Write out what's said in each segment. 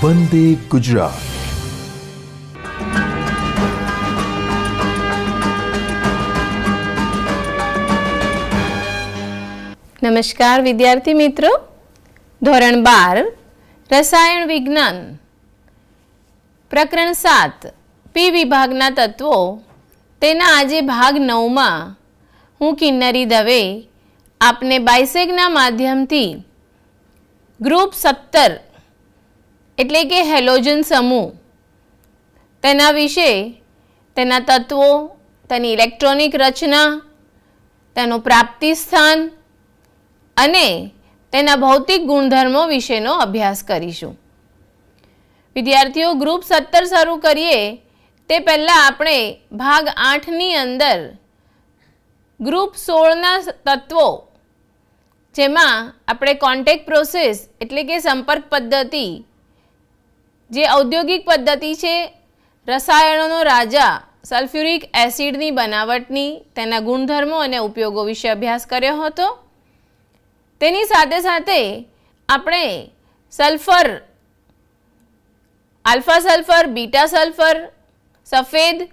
વંદે ગુજરાત. નમસ્કાર વિદ્યાર્થી મિત્રો, ધોરણ 12 રસાયણ વિજ્ઞાન પ્રકરણ 7 પી વિભાગના તત્વો તેના આજે ભાગ 9માં હું કિન્નરી દવે આપને બાયસેગના માધ્યમથી ગ્રુપ 17 એટલે કે હેલોજન સમૂહ તેના વિશે, તેના તત્વો, તેની ઇલેક્ટ્રોનિક રચના, તેનું પ્રાપ્તિ સ્થાન અને તેના ભૌતિક ગુણધર્મો વિશેનો અભ્યાસ કરીશું. વિદ્યાર્થીઓ, ગ્રુપ 17 શરૂ કરીએ તે પહેલાં આપણે ભાગ 8ની અંદર ગ્રુપ 16ના તત્વો, જેમાં આપણે કોન્ટેક્ટ પ્રોસેસ એટલે કે સંપર્ક પદ્ધતિ, જે ઔદ્યોગિક પદ્ધતિ છે, રસાયણોનો રાજા સલ્ફ્યુરિક એસિડની બનાવટની, તેના ગુણધર્મો અને ઉપયોગો વિશે અભ્યાસ કર્યો હતો. તેની સાથે સાથે આપણે sulphur, alpha sulphur, beta sulphur, સફેદ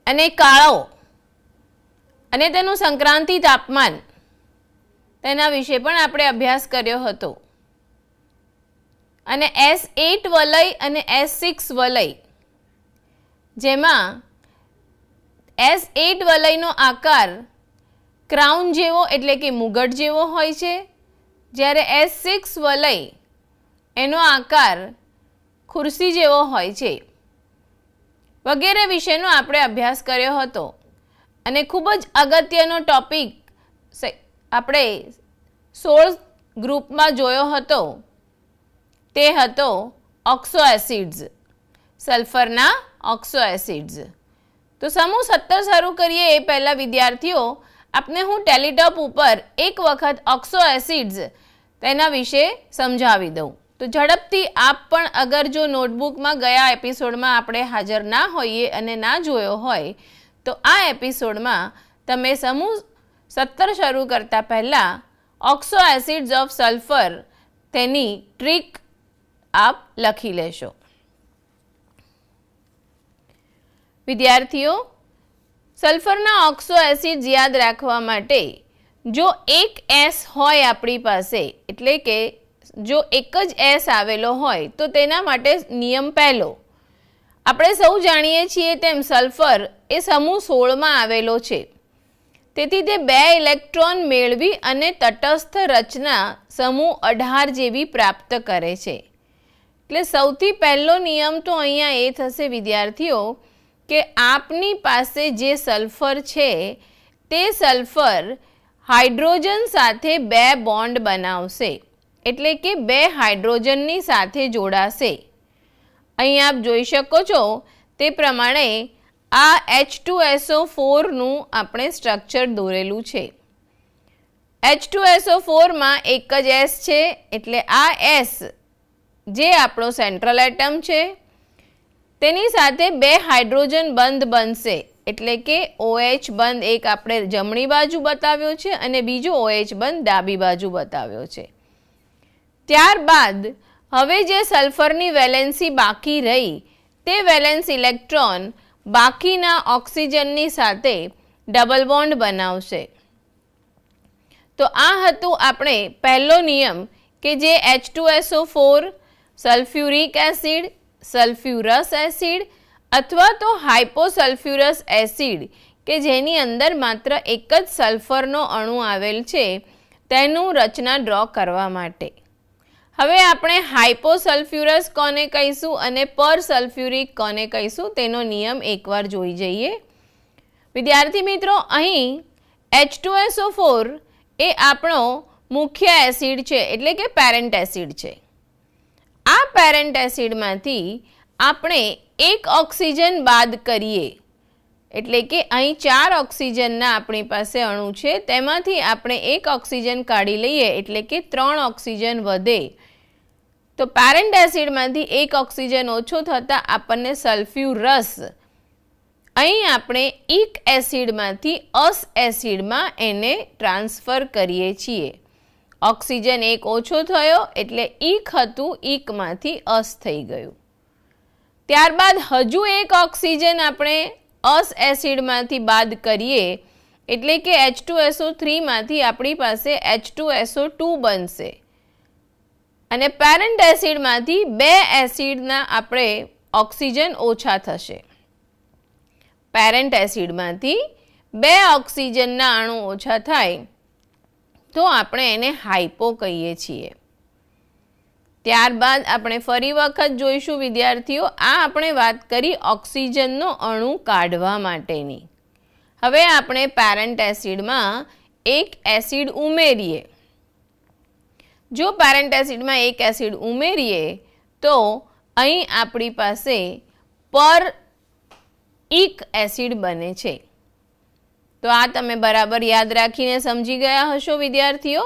અને કાળો અને તેનું સંક્રાંતિ તાપમાન, તેના વિશે પણ આપણે અભ્યાસ કર્યો હતો. અને S8 વલય અને S6 વલય, જેમાં S8 વલયનો આકાર ક્રાઉન જેવો એટલે કે મુગટ જેવો હોય છે, જ્યારે S6 વલય એનો આકાર ખુરશી જેવો હોય છે, વગેરે વિશેનો આપણે અભ્યાસ કર્યો હતો. અને ખૂબ જ અગત્યનો ટોપિક આપણે 16 ગ્રુપમાં જોયો હતો, તે હતો ઓક્સો એસિડ્સ, સલ્ફરના ઓક્સો એસિડ્સ. તો સમૂહ 17 શરૂ કરીએ એ પહેલાં વિદ્યાર્થીઓ, આપને હું ટેલિટોપ ઉપર એક વખત ઓક્સો એસિડ્સ તેના વિશે સમજાવી દઉં. તો ઝડપથી આપ પણ અગર જો નોટબુકમાં ગયા એપિસોડમાં આપણે હાજર ના હોઈએ અને ના જોયો હોય તો આ એપિસોડમાં તમે સમૂહ 17 શરૂ કરતા પહેલાં ઓક્સો એસિડ્સ ઓફ સલ્ફર તેની ટ્રીક આપ લખી લેશો. વિદ્યાર્થીઓ, સલ્ફરના ઓક્સો એસિડ્સ યાદ રાખવા માટે જો એક S હોય આપણી પાસે, એટલે કે જો એક જ S આવેલો હોય તો તેના માટે નિયમ પહેલો. આપણે સૌ જાણીએ છીએ તેમ સલ્ફર એ સમૂહ 16માં આવેલો છે, તેથી તે 2 ઇલેક્ટ્રોન મેળવી અને તટસ્થ રચના સમૂહ 18 જેવી પ્રાપ્ત કરે છે. એટલે સૌથી પહેલો નિયમ તો અહીંયા એ થશે વિદ્યાર્થીઓ કે આપની પાસે જે સલ્ફર છે તે સલ્ફર હાઇડ્રોજન સાથે 2 બોન્ડ બનાવશે, એટલે કે 2 હાઇડ્રોજનની સાથે જોડાશે. અહીં આપ જોઈ શકો છો તે પ્રમાણે આ H2SO4નું આપણે સ્ટ્રક્ચર દોરેલું છે. H2SO4માં એક જ S છે, એટલે આ S જે આપણો સેન્ટ્રલ એટમ છે તેની સાથે 2 હાઇડ્રોજન બંધ બનશે, એટલે કે OH બંધ એક આપણે જમણી બાજુ બતાવ્યો છે અને બીજો OH બંધ ડાબી બાજુ બતાવ્યો છે. ત્યારબાદ હવે જે સલ્ફરની વેલેન્સી બાકી રહી તે વેલેન્સ ઇલેક્ટ્રોન બાકીના ઓક્સિજનની સાથે ડબલ બોન્ડ બનાવશે. તો આ હતું આપણે પહેલો નિયમ કે જે H2SO4, સલ્ફ્યુરિક એસિડ, સલ્ફ્યુરસ એસિડ અથવા તો હાઇપોસલ્ફ્યુરસ એસિડ કે જેની અંદર માત્ર એક જ સલ્ફરનો અણુ આવેલ છે તેનું રચના ડ્રો કરવા માટે. હવે આપણે હાઇપોસલ્ફ્યુરસ કોને કહીશું અને પર સલ્ફ્યુરિક કોને કહીશું તેનો નિયમ એકવાર જોઈ જઈએ. વિદ્યાર્થી મિત્રો, અહીં H2SO4 એ આપણો મુખ્ય એસિડ છે, એટલે કે પેરેન્ટ એસિડ છે. આ પેરેન્ટ એસિડમાંથી આપણે એક ઓક્સિજન બાદ કરીએ, એટલે કે અહીં 4 ઓક્સિજનના આપણી પાસે અણુ છે, તેમાંથી આપણે એક ઓક્સિજન કાઢી લઈએ એટલે કે 3 ઓક્સિજન વધે. તો પેરેન્ટ એસિડમાંથી એક ઓક્સિજન ઓછો થતાં આપણને સલ્ફ્યુરસ, અહીં આપણે ઇક એસિડમાંથી અસ એસિડમાં એને ટ્રાન્સફર કરીએ છીએ. ઓક્સિજન એક ઓછો થયો એટલે ઈક હતું, ઈકમાંથી અસ થઈ ગયું. ત્યારબાદ હજુ એક ઓક્સિજન આપણે અસ એસિડમાંથી બાદ કરીએ એટલે કે H2SO3 માંથી આપણી પાસે H2SO2 બનશે અને પેરેન્ટ એસિડમાંથી 2 એસિડના આપણે ઓક્સિજન ઓછા થશે. પેરેન્ટ એસિડમાંથી 2 ઓક્સિજનના અણુ ઓછા થાય તો આપણે એને હાઇપો કહીએ છીએ. ત્યારબાદ આપણે ફરી વખત જોઈશું વિદ્યાર્થીઓ, આ આપણે વાત કરી ઓક્સિજનનો અણુ કાઢવા માટેની. હવે આપણે પેરેન્ટ એસિડમાં એક એસિડ ઉમેરીએ. જો પેરેન્ટ એસિડમાં એક એસિડ ઉમેરીએ તો અહીં આપણી પાસે પર ઇક એસિડ બને છે. તો આ તમે બરાબર યાદ રાખીને સમજી ગયા હશો વિદ્યાર્થીઓ.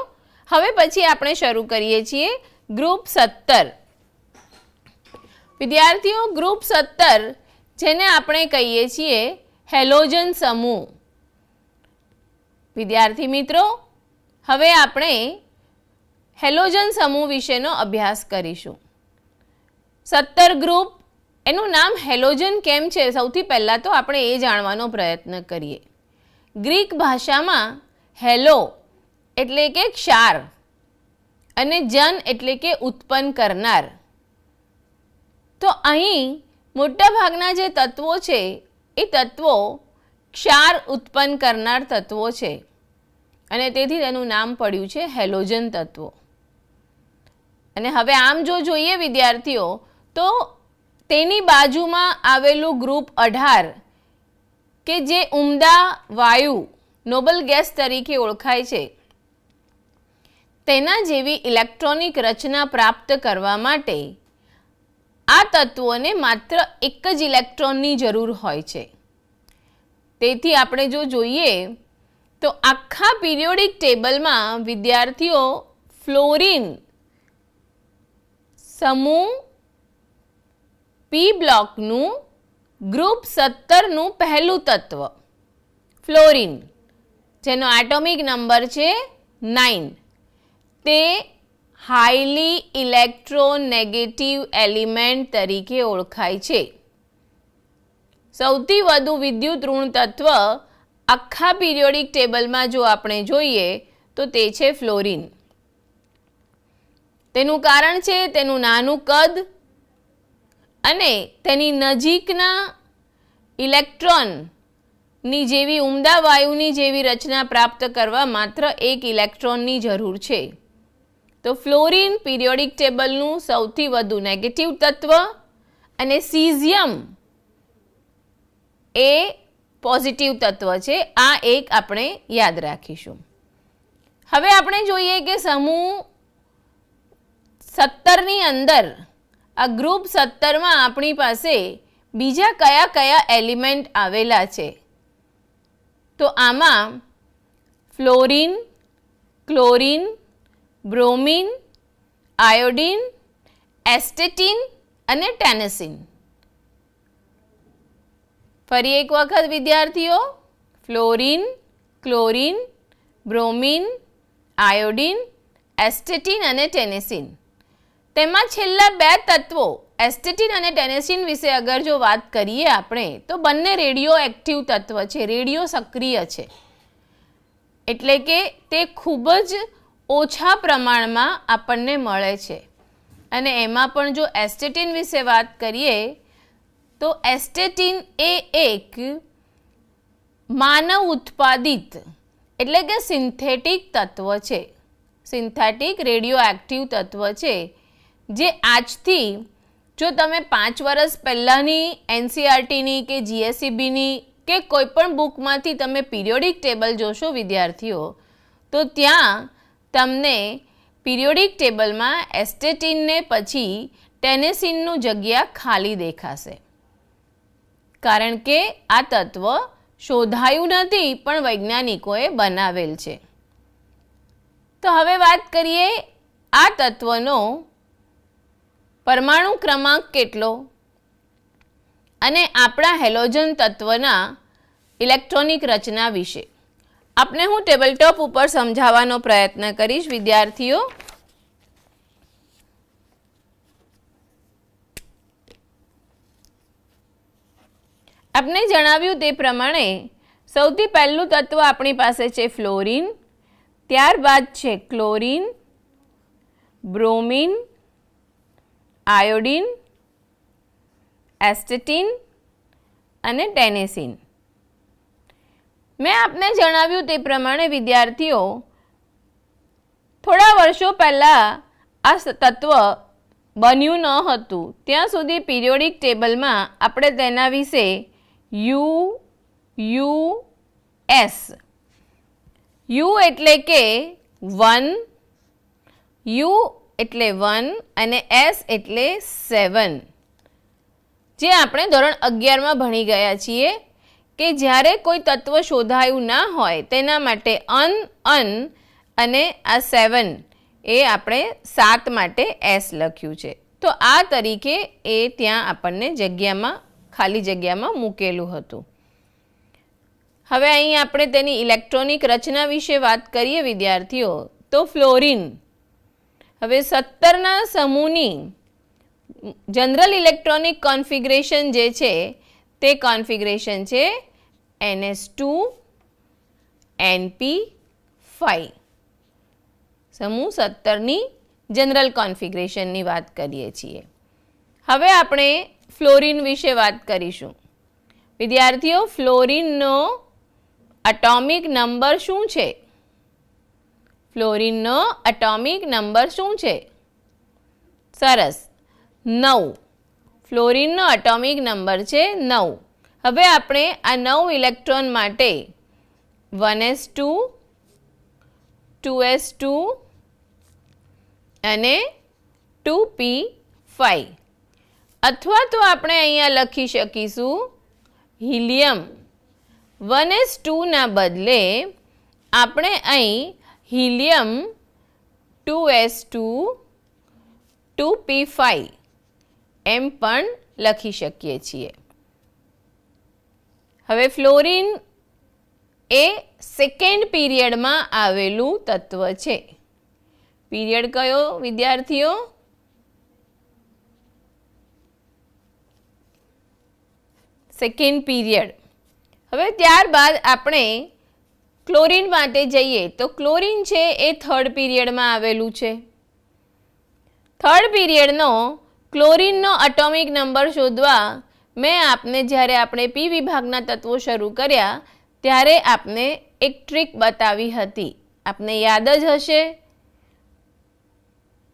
હવે પછી આપણે શરૂ કરીએ છીએ ગ્રુપ 17. વિદ્યાર્થીઓ, ગ્રુપ 17 જેને આપણે કહીએ છીએ હેલોજન સમૂહ. વિદ્યાર્થી મિત્રો, હવે આપણે હેલોજન સમૂહ વિશેનો અભ્યાસ કરીશું. 17 ગ્રુપ, એનું નામ હેલોજન કેમ છે સૌથી પહેલાં તો આપણે એ જાણવાનો પ્રયત્ન કરીએ. ગ્રીક ભાષામાં હેલો એટલે કે ક્ષાર અને જન એટલે કે ઉત્પન્ન કરનાર. તો અહીં મોટાભાગના જે તત્વો છે એ તત્વો ક્ષાર ઉત્પન્ન કરનાર તત્વો છે અને તેથી તેનું નામ પડ્યું છે હેલોજન તત્વો. અને હવે આમ જો જોઈએ વિદ્યાર્થીઓ તો તેની બાજુમાં આવેલું ગ્રુપ 18 કે જે ઉમદા વાયુ નોબલ ગેસ તરીકે ઓળખાય છે, તેના જેવી ઇલેક્ટ્રોનિક રચના પ્રાપ્ત કરવા માટે આ તત્વોને માત્ર એક જ ઇલેક્ટ્રોનની જરૂર હોય છે. તેથી આપણે જો જોઈએ તો આખા પિરિયોડિક ટેબલમાં વિદ્યાર્થીઓ ફ્લોરિન સમૂહ પી બ્લોકનું ગ્રુપ 17નું પહેલું તત્વ ફ્લોરિન, જેનો એટોમિક નંબર છે 9, તે હાઈલી ઇલેક્ટ્રોનેગેટિવ એલિમેન્ટ તરીકે ઓળખાય છે. સૌથી વધુ વિદ્યુત ઋણ તત્વ આખા પિરિયોડિક ટેબલમાં જો આપણે જોઈએ તો તે છે ફ્લોરિન. તેનું કારણ છે તેનું નાનું કદ અને તેની નજીકના ઇલેક્ટ્રોનની જેવી ઉમદા વાયુની જેવી રચના પ્રાપ્ત કરવા માત્ર એક ઇલેક્ટ્રોનની જરૂર છે. તો ફ્લોરિન પિરિયોડિક ટેબલનું સૌથી વધુ નેગેટિવ તત્વ અને સીઝિયમ એ પોઝિટિવ તત્વ છે. આ એક આપણે યાદ રાખીશું. હવે આપણે જોઈએ કે સમૂહ 17ની અંદર આ ગ્રુપ 17માં આપણી પાસે બીજા કયા કયા એલિમેન્ટ આવેલા છે. તો આમાં ફ્લોરિન, ક્લોરિન, બ્રોમિન, આયોડિન, એસ્ટેટિન અને ટેનેસિન. ફરી એક વખત વિદ્યાર્થીઓ, ફ્લોરિન, ક્લોરિન, બ્રોમિન, આયોડિન, એસ્ટેટિન અને ટેનેસિન. તેમાં છેલ્લા 2 તત્વો એસ્ટેટિન અને ટેનેસિન વિશે અગર જો વાત કરીએ આપણે તો બંને રેડિયો એક્ટિવ તત્વ છે, રેડિયો સક્રિય છે. એટલે કે તે ખૂબ જ ઓછા પ્રમાણમાં આપણને મળે છે. અને એમાં પણ જો એસ્ટેટિન વિશે વાત કરીએ તો એસ્ટેટિન એ એક માનવ ઉત્પાદિત એટલે કે સિન્થેટિક તત્વ છે, સિન્થેટિક રેડિયો એક્ટિવ તત્વ છે, જે આજથી જો તમે 5 વર્ષ પહેલાંની NCERTની કે GSEBની કે કોઈપણ બુકમાંથી તમે પિરિયોડિક ટેબલ જોશો વિદ્યાર્થીઓ તો ત્યાં તમને પિરિયોડિક ટેબલમાં એસ્ટેટિનને પછી ટેનેસિનનું જગ્યા ખાલી દેખાશે. કારણ કે આ તત્વ શોધાયું નથી પણ વૈજ્ઞાનિકોએ બનાવેલ છે. તો હવે વાત કરીએ આ તત્વનો પરમાણુ ક્રમાંક કેટલો અને આપણા હેલોજન તત્વના ઇલેક્ટ્રોનિક રચના વિશે. આપને હું ટેબલટોપ ઉપર સમજાવવાનો પ્રયત્ન કરીશ વિદ્યાર્થીઓ. આપને જણાવ્યું તે પ્રમાણે સૌથી પહેલું તત્વ આપણી પાસે છે ફ્લોરિન, ત્યારબાદ છે ક્લોરિન, બ્રોમિન, આયોડિન, એસ્ટેટિન અને ટેનેસિન. મેં આપને જણાવ્યું તે પ્રમાણે વિદ્યાર્થીઓ થોડા વર્ષો પહેલાં આ તત્વ બન્યું ન હતું ત્યાં સુધી પિરિયોડિક ટેબલમાં આપણે તેના વિશે US યુ એટલે કે 1, યુ એટલે 1 અને S એટલે 7 જે આપણે ધોરણ 11માં ભણી ગયા છીએ કે જ્યારે કોઈ તત્વ શોધાયું ના હોય તેના માટે અન અને આ 7 એ આપણે 7 માટે S લખ્યું છે. તો આ તરીકે એ ત્યાં આપણને જગ્યામાં ખાલી જગ્યામાં મૂકેલું હતું. હવે અહીં આપણે તેની ઇલેક્ટ્રોનિક રચના વિશે વાત કરીએ વિદ્યાર્થીઓ. તો ફ્લોરિન હવે 17ના સમૂહની જનરલ ઇલેક્ટ્રોનિક કોન્ફિગરેશન જે છે તે કોન્ફિગરેશન છે NS2 NP5. સમૂહ 17ની જનરલ કોન્ફિગરેશનની વાત કરીએ છીએ. હવે આપણે ફ્લોરિન વિશે વાત કરીશું વિદ્યાર્થીઓ. ફ્લોરિનનો એટોમિક નંબર શું છે? ફ્લોરિનનો એટોમિક નંબર શું છે? સરસ, 9. ફ્લોરિનનો એટોમિક નંબર છે 9. હવે આપણે આ 9 ઇલેક્ટ્રોન માટે 1s2 2s2 અને 2p5 અથવા તો આપણે અહીંયા લખી શકીશું હિલિયમ. 1s2 ના બદલે આપણે અહીં હિલિયમ 2s2 2p5 એમ પણ લખી શકીએ છીએ. હવે ફ્લોરિન એ સેકન્ડ પીરિયડમાં આવેલું તત્વ છે. પીરિયડ કયો વિદ્યાર્થીઓ? Second period. હવે ત્યારબાદ આપણે ક્લોરિન માટે જઈએ તો ક્લોરિન છે એ થર્ડ પીરિયડમાં આવેલું છે. થર્ડ પીરિયડનો ક્લોરિનનો એટોમિક નંબર શોધવા મેં આપને જ્યારે આપણે પી વિભાગના તત્વો શરૂ કર્યા ત્યારે આપને એક ટ્રીક બતાવી હતી, આપને યાદ જ હશે.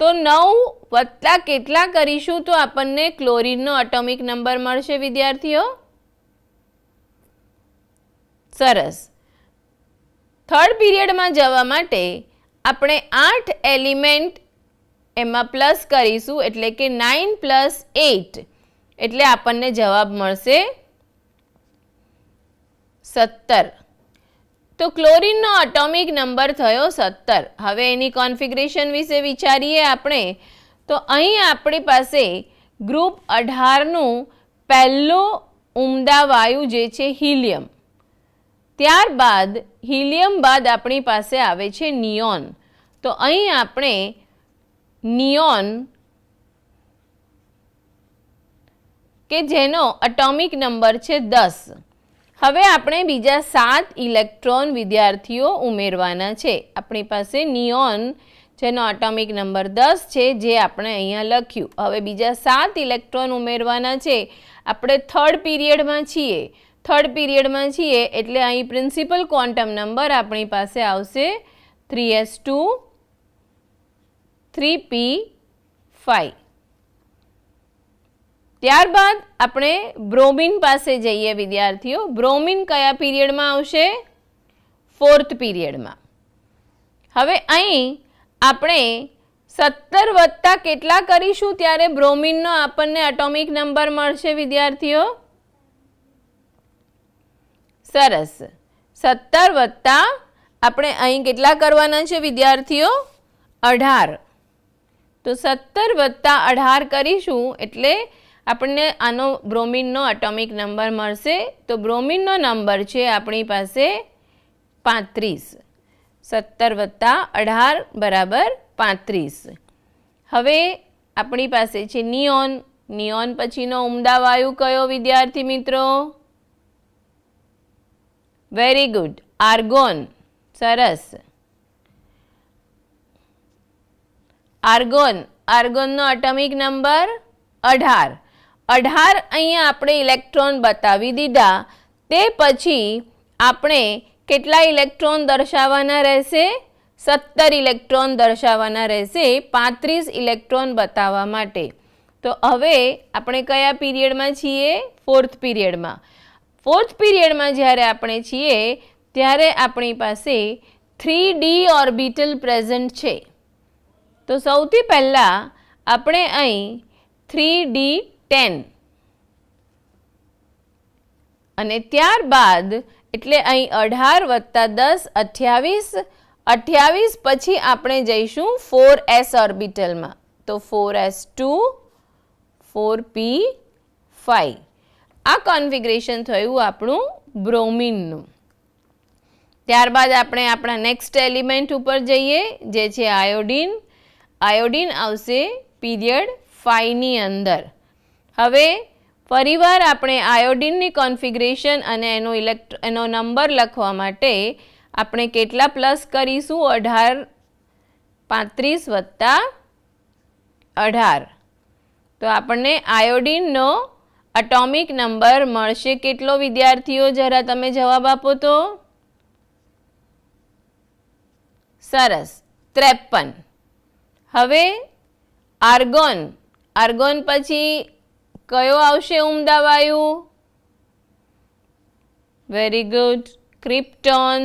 તો 9 વત્તા કેટલા કરીશું તો આપણને ક્લોરિનનો એટોમિક નંબર મળશે વિદ્યાર્થીઓ? સરસ. થર્ડ પીરિયડમાં જવા માટે આપણે 8 એલિમેન્ટ એમાં પ્લસ કરીશું એટલે કે 9 + 8 એટલે આપણને જવાબ મળશે 17. તો ક્લોરિનનો એટોમિક નંબર થયો 17. હવે એની કોન્ફિગરેશન વિશે વિચારીએ આપણે તો અહીં આપણી પાસે ગ્રુપ 18નું પહેલો ઉમદા વાયુ જે છે હિલિયમ. ત્યારબાદ હિલિયમ બાદ આપણી પાસે આવે છે નિયોન. તો અહીં આપણે નિયોન કે જેનો એટોમિક નંબર છે 10. હવે આપણે બીજા 7 ઇલેક્ટ્રોન વિદ્યાર્થીઓ ઉમેરવાના છે. આપણી પાસે નિયોન જેનો એટોમિક નંબર 10 છે જે આપણે અહીંયા લખ્યું. હવે બીજા 7 ઇલેક્ટ્રોન ઉમેરવાના છે. આપણે થર્ડ પીરિયડમાં છીએ એટલે અહીં પ્રિન્સિપલ ક્વોન્ટમ નંબર આપણી પાસે આવશે 3s2 3p5. ત્યારબાદ આપણે બ્રોમિન પાસે જઈએ વિદ્યાર્થીઓ. બ્રોમિન કયા પીરિયડમાં આવશે? ફોર્થ પીરિયડમાં. હવે અહીં આપણે 17 વત્તા કેટલા કરીશું ત્યારે બ્રોમિનનો આપણને એટોમિક નંબર મળશે વિદ્યાર્થીઓ? સરસ. 17 વત્તા આપણે અહીં કેટલા કરવાના છે વિદ્યાર્થીઓ? 18. તો 17 વત્તા 18 કરીશું એટલે આપણને આનો બ્રોમિનનો એટોમિક નંબર મળશે. તો બ્રોમિનનો નંબર છે આપણી પાસે 35. 17 વત્તા 18 બરાબર 35. હવે આપણી પાસે છે નિયોન. નિયોન પછીનો ઉમદા વાયુ કયો વિદ્યાર્થી મિત્રો? Very good, argon. સરસ. આર્ગોન. આર્ગોનનો એટોમિક નંબર 18. 18 અહીંયા આપણે ઇલેક્ટ્રોન બતાવી દીધા. તે પછી આપણે કેટલા ઇલેક્ટ્રોન દર્શાવવાના રહેશે? 17 ઇલેક્ટ્રોન દર્શાવવાના રહેશે 35 ઇલેક્ટ્રોન બતાવવા માટે. તો હવે આપણે કયા પીરિયડમાં છીએ? 4th પીરિયડમાં. 4th પીરિયડમાં જ્યારે આપણે છીએ ત્યારે આપણી પાસે 3D ઓર્બિટલ પ્રેઝન્ટ છે. તો સૌથી પહેલાં આપણે અહીં 3D10 અને ત્યારબાદ એટલે અહીં 18 વત્તા 10 28. 28 પછી આપણે જઈશું 4s ઓર્બિટલમાં. તો 4s2 4p5. આ કોન્ફિગરેશન થયું આપણું બ્રોમિનનું. ત્યારબાદ આપણે આપણા નેક્સ્ટ એલિમેન્ટ ઉપર જઈએ જે છે આયોડિન. આયોડિન આવશે પીરિયડ 5ની અંદર. હવે ફરીવાર આપણે આયોડિનની કોન્ફિગરેશન અને એનો નંબર લખવા માટે આપણે કેટલા પ્લસ કરીશું? 18 35 વત્તા 18. તો આપણને આયોડિનનો એટોમિક નંબર મળશે કેટલો વિદ્યાર્થીઓ? જરા તમે જવાબ આપો તો. સરસ, 53. હવે આર્ગોન. આર્ગોન પછી કયો આવશે ઉમદા વાયુ? Very good, krypton.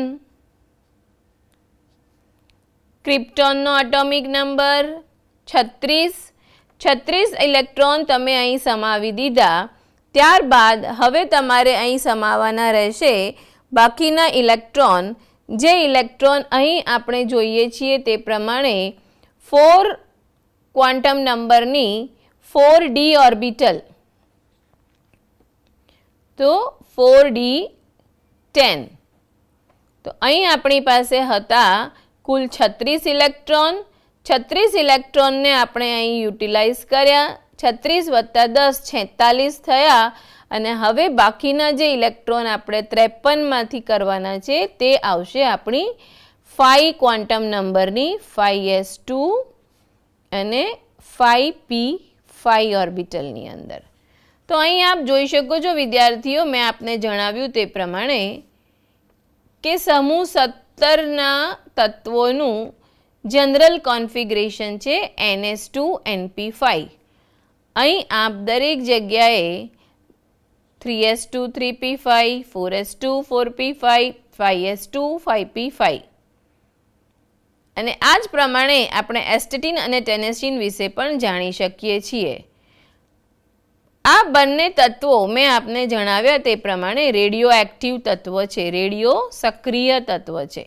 ક્રિપ્ટોનનો એટોમિક નંબર 36. 36 ઇલેક્ટ્રોન તમે અહીં સમાવી દીધા. ત્યારબાદ હવે તમારે અહીં સમાવવાના રહેશે બાકીના ઇલેક્ટ્રોન. જે ઇલેક્ટ્રોન અહીં આપણે જોઈએ છીએ તે પ્રમાણે 4 ક્વોન્ટમ નંબરની 4d ઓર્બિટલ. તો 4d10. તો અહીં આપણી પાસે હતા કુલ 36 ઇલેક્ટ્રોન. 36 ઇલેક્ટ્રોનને આપણે અહીં યુટિલાઇઝ કર્યા. 36 વત્તા 10 46 થયા. અને હવે બાકીના જે ઇલેક્ટ્રોન આપણે 53માંથી કરવાના છે તે આવશે આપણી 5 ક્વોન્ટમ નંબરની 5s2 અને 5p5 ઓર્બિટલની અંદર. તો અહીં આપ જોઈ શકો છો વિદ્યાર્થીઓ, મેં આપને જણાવ્યું તે પ્રમાણે કે સમૂહ 17ના તત્વોનું જનરલ કોન્ફિગરેશન છે NS2NP5. અહીં આપ દરેક જગ્યાએ 3s2 3p5, 4s2 4p5, 5s2 5p5 અને આ જ પ્રમાણે આપણે એસ્ટેટિન અને ટેનેસ્ટીન વિશે પણ જાણી શકીએ છીએ. આ બંને તત્વો મેં આપને જણાવ્યા તે પ્રમાણે રેડિયો એક્ટિવ તત્વ છે, રેડિયો સક્રિય તત્વ છે.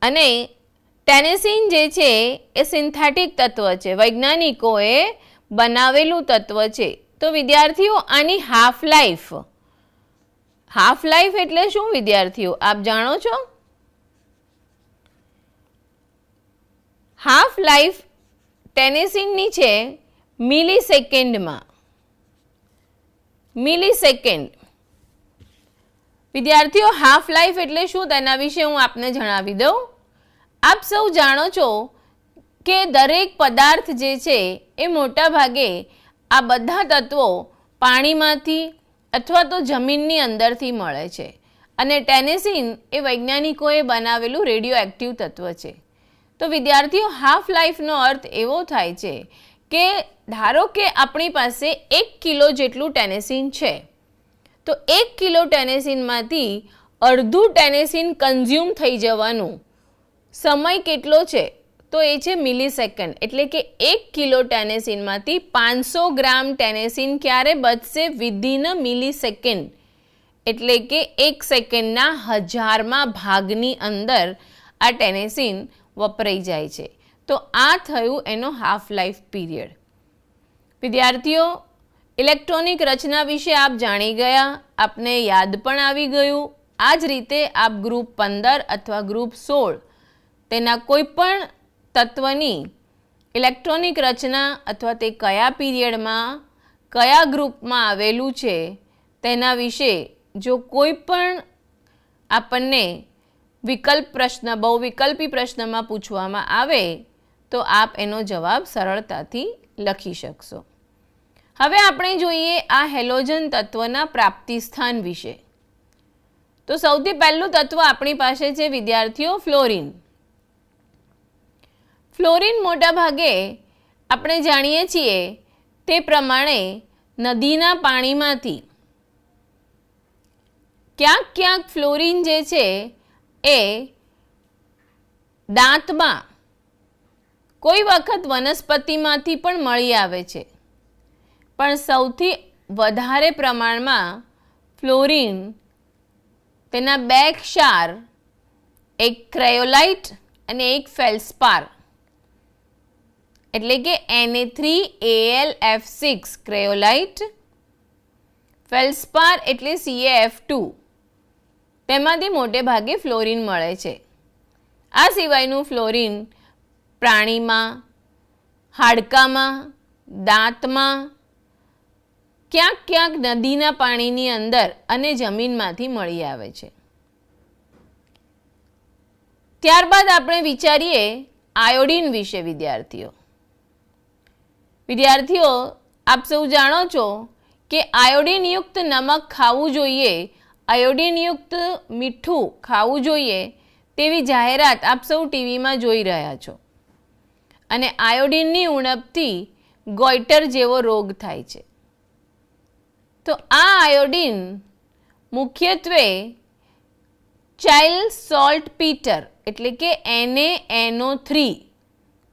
અને ટેનેસીન જે છે એ સિન્થેટિક તત્વ છે, વૈજ્ઞાનિકોએ બનાવેલું તત્વ છે. તો વિદ્યાર્થીઓ આની હાફ લાઈફ એટલે શું વિદ્યાર્થીઓ આપ જાણો છો? હાફ લાઈફ ટેનેસીનની છે મિલિસેકન્ડમાં. મિલિસેકન્ડ. વિદ્યાર્થીઓ હાફ લાઈફ એટલે શું તેના વિશે હું આપને જણાવી દઉં. આપ સૌ જાણો છો કે દરેક પદાર્થ જે છે એ મોટા ભાગે આ બધા તત્વો પાણીમાંથી અથવા તો જમીનની અંદરથી મળે છે. અને ટેનેસીન એ વૈજ્ઞાનિકોએ બનાવેલું રેડિયો એક્ટિવ તત્વ છે. તો વિદ્યાર્થીઓ હાફ લાઈફનો અર્થ એવો થાય છે કે ધારો કે આપણી પાસે 1 કિલો જેટલું ટેનેસીન છે. તો 1 કિલો ટેનેસીનમાંથી અડધું ટેનેસીન કન્ઝ્યુમ થઈ જવાનું સમય કેટલો છે? તો એ છે મિલિસેકન્ડ. એટલે કે 1 કિલો ટેનેસીનમાંથી 500 ગ્રામ ટેનેસીન ક્યારે બચશે? Within a millisecond. એટલે કે 1 સેકન્ડના 1000માં ભાગની અંદર આ ટેનેસીન વપરાઈ જાય છે. તો આ થયું એનો હાફ લાઈફ પીરિયડ. વિદ્યાર્થીઓ ઇલેક્ટ્રોનિક રચના વિશે આપ જાણી ગયા, આપને યાદ પણ આવી ગયું. આ જ રીતે આપ ગ્રુપ 15 અથવા ગ્રુપ 16 તેના કોઈ પણ તત્વની ઇલેક્ટ્રોનિક રચના અથવા તે કયા પીરિયડમાં કયા ગ્રુપમાં આવેલું છે તેના વિશે જો કોઈ પણ આપણને બહુવિકલ્પી પ્રશ્નમાં પૂછવામાં આવે તો આપ એનો જવાબ સરળતાથી લખી શકશો. હવે આપણે જોઈએ આ હેલોજન તત્વના પ્રાપ્તિ સ્થાન વિશે. તો સૌથી પહેલું તત્વ આપણી પાસે છે વિદ્યાર્થીઓ ફ્લોરિન. ફ્લોરિન મોટા ભાગે આપણે જાણીએ છીએ તે પ્રમાણે નદીના પાણીમાંથી ક્યાંક ફ્લોરિન જે છે એ દાંતમાં, કોઈ વખત વનસ્પતિમાંથી પણ મળી આવે છે, પણ સૌથી વધારે પ્રમાણમાં ફ્લોરિન તેના બે ક્ષાર, એક ક્રેયોલાઇટ અને એક ફેલ્સ્પાર એટલે કે Na3Al(F6) ક્રેયોલાઇટ, ફેલ્સ્પાર એટલે CaF2, તેમાંથી મોટે ભાગે ફ્લોરિન મળે છે. આ સિવાયનું ફ્લોરિન પ્રાણીમાં, હાડકામાં, દાંતમાં, ક્યાંક નદીના પાણીની અંદર અને જમીનમાંથી મળી આવે છે. ત્યારબાદ આપણે વિચારીએ આયોડિન વિશે. વિદ્યાર્થીઓ આપ સૌ જાણો છો કે આયોડિનયુક્ત નમક ખાવું જોઈએ, આયોડિનયુક્ત મીઠું ખાવું જોઈએ તેવી જાહેરાત આપ સૌ ટીવીમાં જોઈ રહ્યા છો. અને આયોડિનની ઉણપથી ગોઈટર જેવો રોગ થાય છે. તો આ આયોડિન મુખ્યત્વે ચાઇલ્ડ સોલ્ટ પીટર એટલે કે NaNO3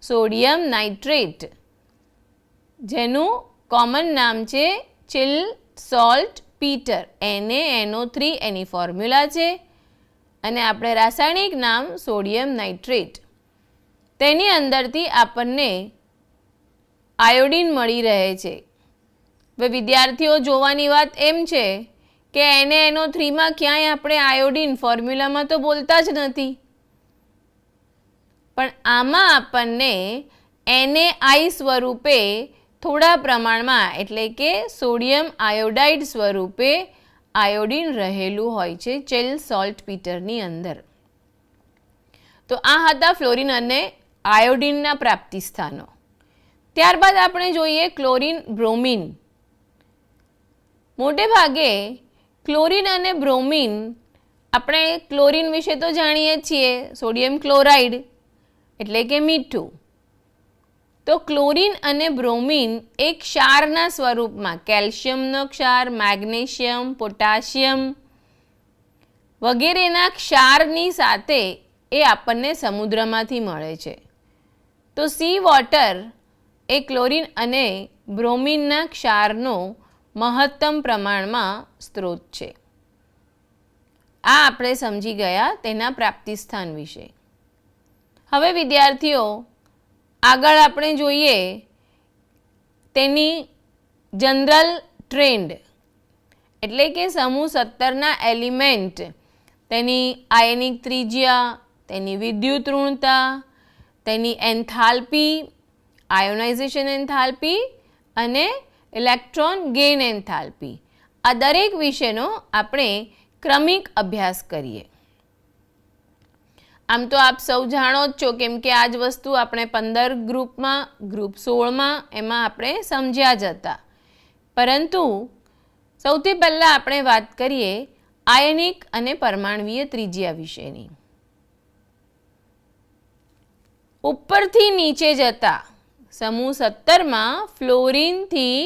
સોડિયમ નાઇટ્રેટ, જેનું કોમન નામ છે ચિલ સોલ્ટ પીટર, NaNO3 એની ફોર્મ્યુલા છે અને આપણે રાસાયણિક નામ સોડિયમ નાઇટ્રેટ, તેની અંદરથી આપણને આયોડિન મળી રહે છે. હવે વિદ્યાર્થીઓ જોવાની વાત એમ છે કે NaNO3માં ક્યાંય આપણે આયોડિન ફોર્મ્યુલામાં તો બોલતા જ નથી, પણ આમાં આપણને NaI સ્વરૂપે થોડા પ્રમાણમાં એટલે કે સોડિયમ આયોડાઇડ સ્વરૂપે આયોડિન રહેલું હોય છે ચેલ સોલ્ટ પીટરની અંદર. તો આ હતા ફ્લોરિન અને આયોડિનના પ્રાપ્તિ સ્થાનો. ત્યારબાદ આપણે જોઈએ ક્લોરિન, બ્રોમિન. મોટે ભાગે ક્લોરિન અને બ્રોમિન, આપણે ક્લોરિન વિશે તો જાણીએ છીએ, સોડિયમ ક્લોરાઇડ એટલે કે મીઠું. તો ક્લોરિન અને બ્રોમિન એક ક્ષારના સ્વરૂપમાં, કેલ્શિયમનો ક્ષાર, મેગ્નેશિયમ, પોટાશિયમ વગેરેના ક્ષારની સાથે એ આપણને સમુદ્રમાંથી મળે છે. તો સી વોટર એ ક્લોરિન અને બ્રોમિનના ક્ષારનો મહત્તમ પ્રમાણમાં સ્ત્રોત છે. આ આપણે સમજી ગયા તેના પ્રાપ્તિ સ્થાન વિશે. હવે વિદ્યાર્થીઓ આગળ આપણે જોઈએ તેની જનરલ ટ્રેન્ડ એટલે કે સમૂહ 17ના એલિમેન્ટ, તેની આયનિક ત્રિજ્યા, તેની વિદ્યુત ઋણતા, તેની એન્થાલ્પી, આયોનાઇઝેશન એન્થાલ્પી અને ઇલેક્ટ્રોન ગેઇન એન્થાલ્પી, આ દરેક વિશેનો આપણે ક્રમિક અભ્યાસ કરીએ. આમ તો આપ સૌ જાણો જ છો, કેમ કે આ જ વસ્તુ આપણે 15 ગ્રુપમાં, ગ્રુપ 16માં એમાં આપણે સમજ્યા જ હતા. પરંતુ સૌથી પહેલાં આપણે વાત કરીએ આયનિક અને પરમાણવીય ત્રિજ્યા વિશેની. ઉપરથી નીચે જતા સમૂહ 17માં ફ્લોરિનથી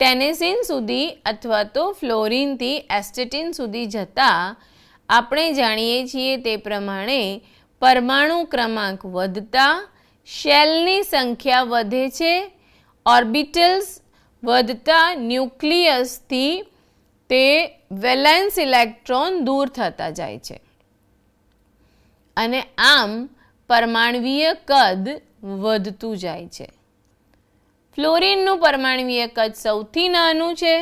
ટેનેસિન સુધી અથવા તો ફ્લોરિનથી એસ્ટેટિન સુધી જતા આપણે જાણીએ છીએ તે પ્રમાણે પરમાણુ ક્રમાંક વધતા શેલની સંખ્યા વધે છે, ઓર્બિટલ્સ વધતા ન્યુક્લિયસથી તે વેલેન્સ ઇલેક્ટ્રોન દૂર થતા જાય છે અને આમ પરમાણવીય કદ વધતું જાય છે. ફ્લોરિનનું પરમાણ્વીય કદ સૌથી નાનું છે,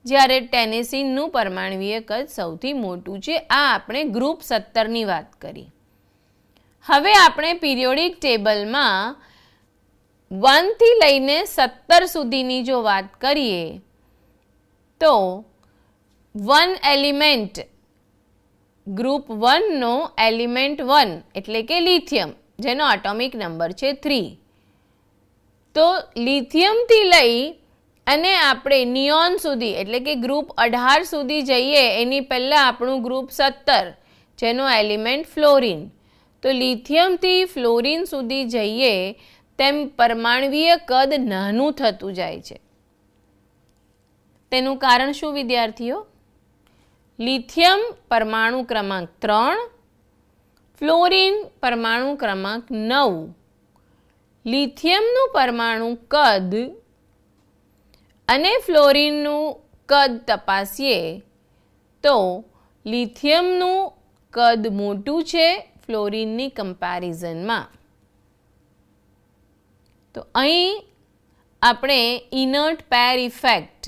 જ્યારે ટેનેસીનનું પરમાણ્વીય કદ સૌથી મોટું છે. આ આપણે ગ્રુપ 17ની વાત કરી. હવે આપણે પિરિયોડિક ટેબલમાં 1 થી લઈને 17 સુધીની જો વાત કરીએ તો 1 એલિમેન્ટ ગ્રુપ 1નો એલિમેન્ટ 1 એટલે કે લિથિયમ, જેનો એટોમિક નંબર છે 3. તો લિથિયમથી લઈ અને આપણે નિયોન સુધી એટલે કે ગ્રુપ 18 સુધી જઈએ એની પહેલાં આપણું ગ્રુપ 17 જેનો એલિમેન્ટ ફ્લોરિન. તો લિથિયમથી ફ્લોરિન સુધી જઈએ તેમ પરમાણ્વીય કદ નાનું થતું જાય છે. તેનું કારણ શું વિદ્યાર્થીઓ? લિથિયમ પરમાણુ ક્રમાંક 3, ફ્લોરિન પરમાણુ ક્રમાંક 9. લિથિયમનું પરમાણુ કદ અને ફ્લોરિનનું કદ તપાસીએ તો લિથિયમનું કદ મોટું છે ફ્લોરિનની કમ્પેરિઝનમાં. તો અહીં આપણે ઇનર્ટ પેર ઇફેક્ટ,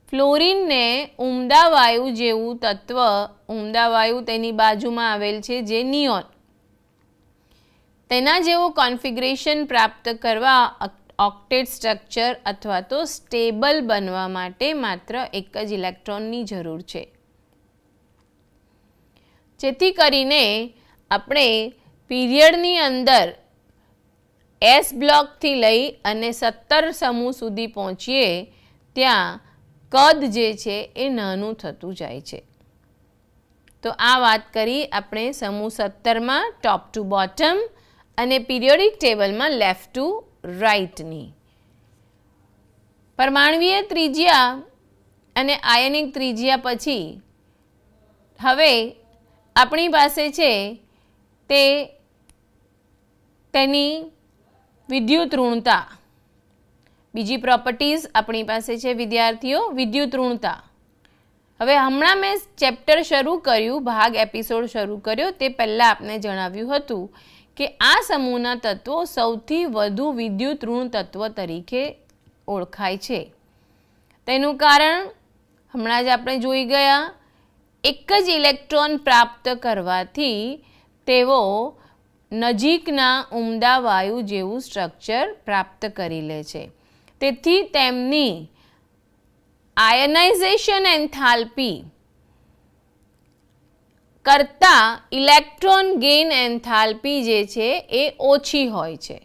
ફ્લોરિનને ઉમદા વાયુ જેવું તત્વ, ઉમદા વાયુ તેની બાજુમાં આવેલ છે જે નિયોન, તેના જેવું કોન્ફિગરેશન પ્રાપ્ત કરવા ઓક્ટેટ સ્ટ્રક્ચર અથવા તો સ્ટેબલ બનવા માટે માત્ર એક જ ઇલેક્ટ્રોનની જરૂર છે. જેથી કરીને આપણે પીરિયડની અંદર એસ બ્લોકથી લઈ અને 17 સમૂહ સુધી પહોંચીએ ત્યાં કદ જે છે એ નાનું થતું જાય છે. તો આ વાત કરી આપણે સમૂહ 17માં ટોપ ટુ બોટમ અને પીરિયોડિક ટેબલમાં લેફ્ટ ટુ રાઇટની. પરમાણ્વીય ત્રિજ્યા અને આયનિક ત્રિજ્યા પછી હવે આપણી પાસે છે તે તેની વિદ્યુત ઋણતા. બીજી પ્રોપર્ટીઝ આપણી પાસે છે વિદ્યાર્થીઓ વિદ્યુત ઋણતા. હવે હમણાં મેં ચેપ્ટર શરૂ કર્યું, ભાગ એપિસોડ શરૂ કર્યો તે પહેલાં આપને જણાવ્યું હતું કે આ સમૂહના તત્વો સૌથી વધુ વિદ્યુત ઋણ તત્વ તરીકે ઓળખાય છે. તેનું કારણ હમણાં જ આપણે જોઈ ગયા, એક જ ઇલેક્ટ્રોન પ્રાપ્ત કરવાથી તેઓ નજીકના ઉમદા વાયુ જેવું સ્ટ્રક્ચર પ્રાપ્ત કરી લે છે. તેથી તેમની આયનાઇઝેશન એન્થાલ્પી કરતાં ઇલેક્ટ્રોન ગેઇન એન્થાલ્પી જે છે એ ઓછી હોય છે.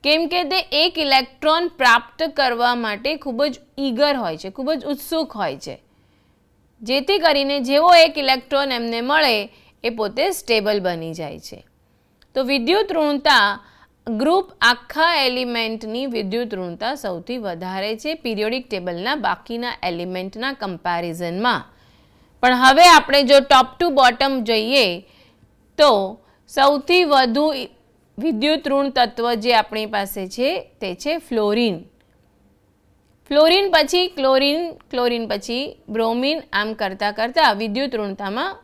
કેમ કે તે એક ઇલેક્ટ્રોન પ્રાપ્ત કરવા માટે ખૂબ જ ઈગર હોય છે, ખૂબ જ ઉત્સુક હોય છે. જેથી કરીને જેવો એક ઇલેક્ટ્રોન એમને મળે એ પોતે સ્ટેબલ બની જાય છે. તો વિદ્યુત ઋણતા ગ્રુપ આખા એલિમેન્ટની વિદ્યુત ઋણતા સૌથી વધારે છે પીરિયોડિક ટેબલના બાકીના એલિમેન્ટના કમ્પેરિઝનમાં. પણ હવે આપણે જો ટોપ ટુ બોટમ જઈએ તો સૌથી વધુ વિદ્યુત ઋણ તત્વ જે આપણી પાસે છે તે છે ફ્લોરિન. ફ્લોરિન પછી ક્લોરિન, ક્લોરિન પછી બ્રોમિન, આમ કરતાં કરતાં વિદ્યુત ઋણતામાં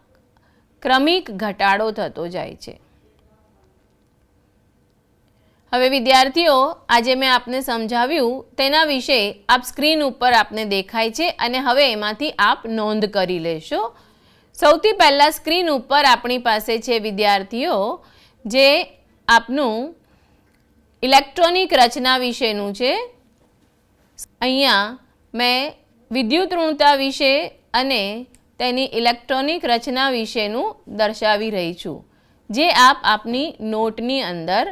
ક્રમિક ઘટાડો થતો જાય છે. હવે વિદ્યાર્થીઓ, આજે મેં આપને સમજાવ્યું તેના વિશે આપ સ્ક્રીન ઉપર આપને દેખાય છે અને હવે એમાંથી આપ નોંધ કરી લેશો. સૌથી પહેલાં સ્ક્રીન ઉપર આપણી પાસે છે વિદ્યાર્થીઓ જે આપનું ઇલેક્ટ્રોનિક રચના વિશેનું છે. અહીંયા મેં વિદ્યુત ઋણતા વિશે અને તેની ઇલેક્ટ્રોનિક રચના વિશેનું દર્શાવી રહી છું, જે આપ આપની નોટની અંદર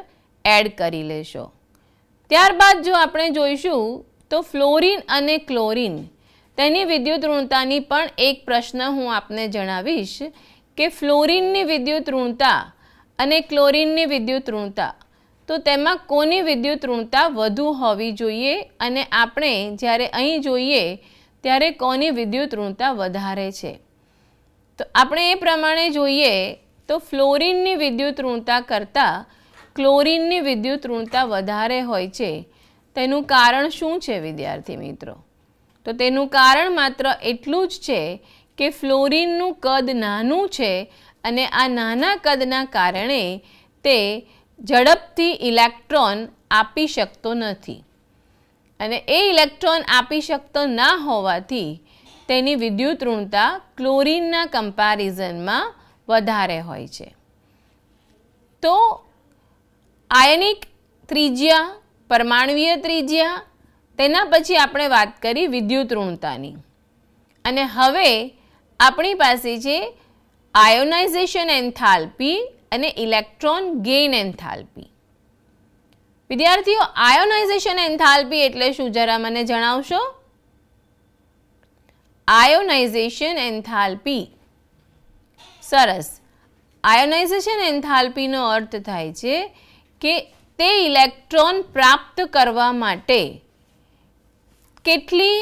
એડ કરી લેશો. ત્યારબાદ જો આપણે જોઈશું તો ફ્લોરિન અને ક્લોરિન તેની વિદ્યુત ઋણતાની પણ એક પ્રશ્ન હું આપને જણાવીશ કે ફ્લોરિનની વિદ્યુત ઋણતા અને ક્લોરિનની વિદ્યુત ઋણતા, તો તેમાં કોની વિદ્યુત ઋણતા વધુ હોવી જોઈએ અને આપણે જ્યારે અહીં જોઈએ ત્યારે કોની વિદ્યુત ઋણતા વધારે છે. તો આપણે એ પ્રમાણે જોઈએ તો ફ્લોરિનની વિદ્યુત ઋણતા કરતાં ક્લોરિનની વિદ્યુત ઋણતા વધારે હોય છે. તેનું કારણ શું છે વિદ્યાર્થી મિત્રો? તો તેનું કારણ માત્ર એટલું જ છે કે ફ્લોરિનનું કદ નાનું છે અને આ નાના કદના કારણે તે ઝડપથી ઇલેક્ટ્રોન આપી શકતો નથી અને એ ઇલેક્ટ્રોન આપી શકતો ના હોવાથી તેની વિદ્યુત ઋણતા ક્લોરીનના કમ્પેરિઝનમાં વધારે હોય છે. તો આયનિક ત્રિજ્યા, પરમાણુવીય ત્રિજ્યા, તેના પછી આપણે વાત કરી વિદ્યુત ઋણતાની અને હવે આપણી પાસે છે આયોનાઇઝેશન એન્થાલ્પી અને ઇલેક્ટ્રોન ગેઇન એન્થાલ્પી. વિદ્યાર્થીઓ, આયોનાઇઝેશન એન્થાલ્પી એટલે શું જરા મને જણાવશો? આયોનાઇઝેશન એન્થાલ્પી, સરસ. આયોનાઇઝેશન એન્થાલ્પીનો અર્થ થાય છે કે તે ઇલેક્ટ્રોન પ્રાપ્ત કરવા માટે કેટલી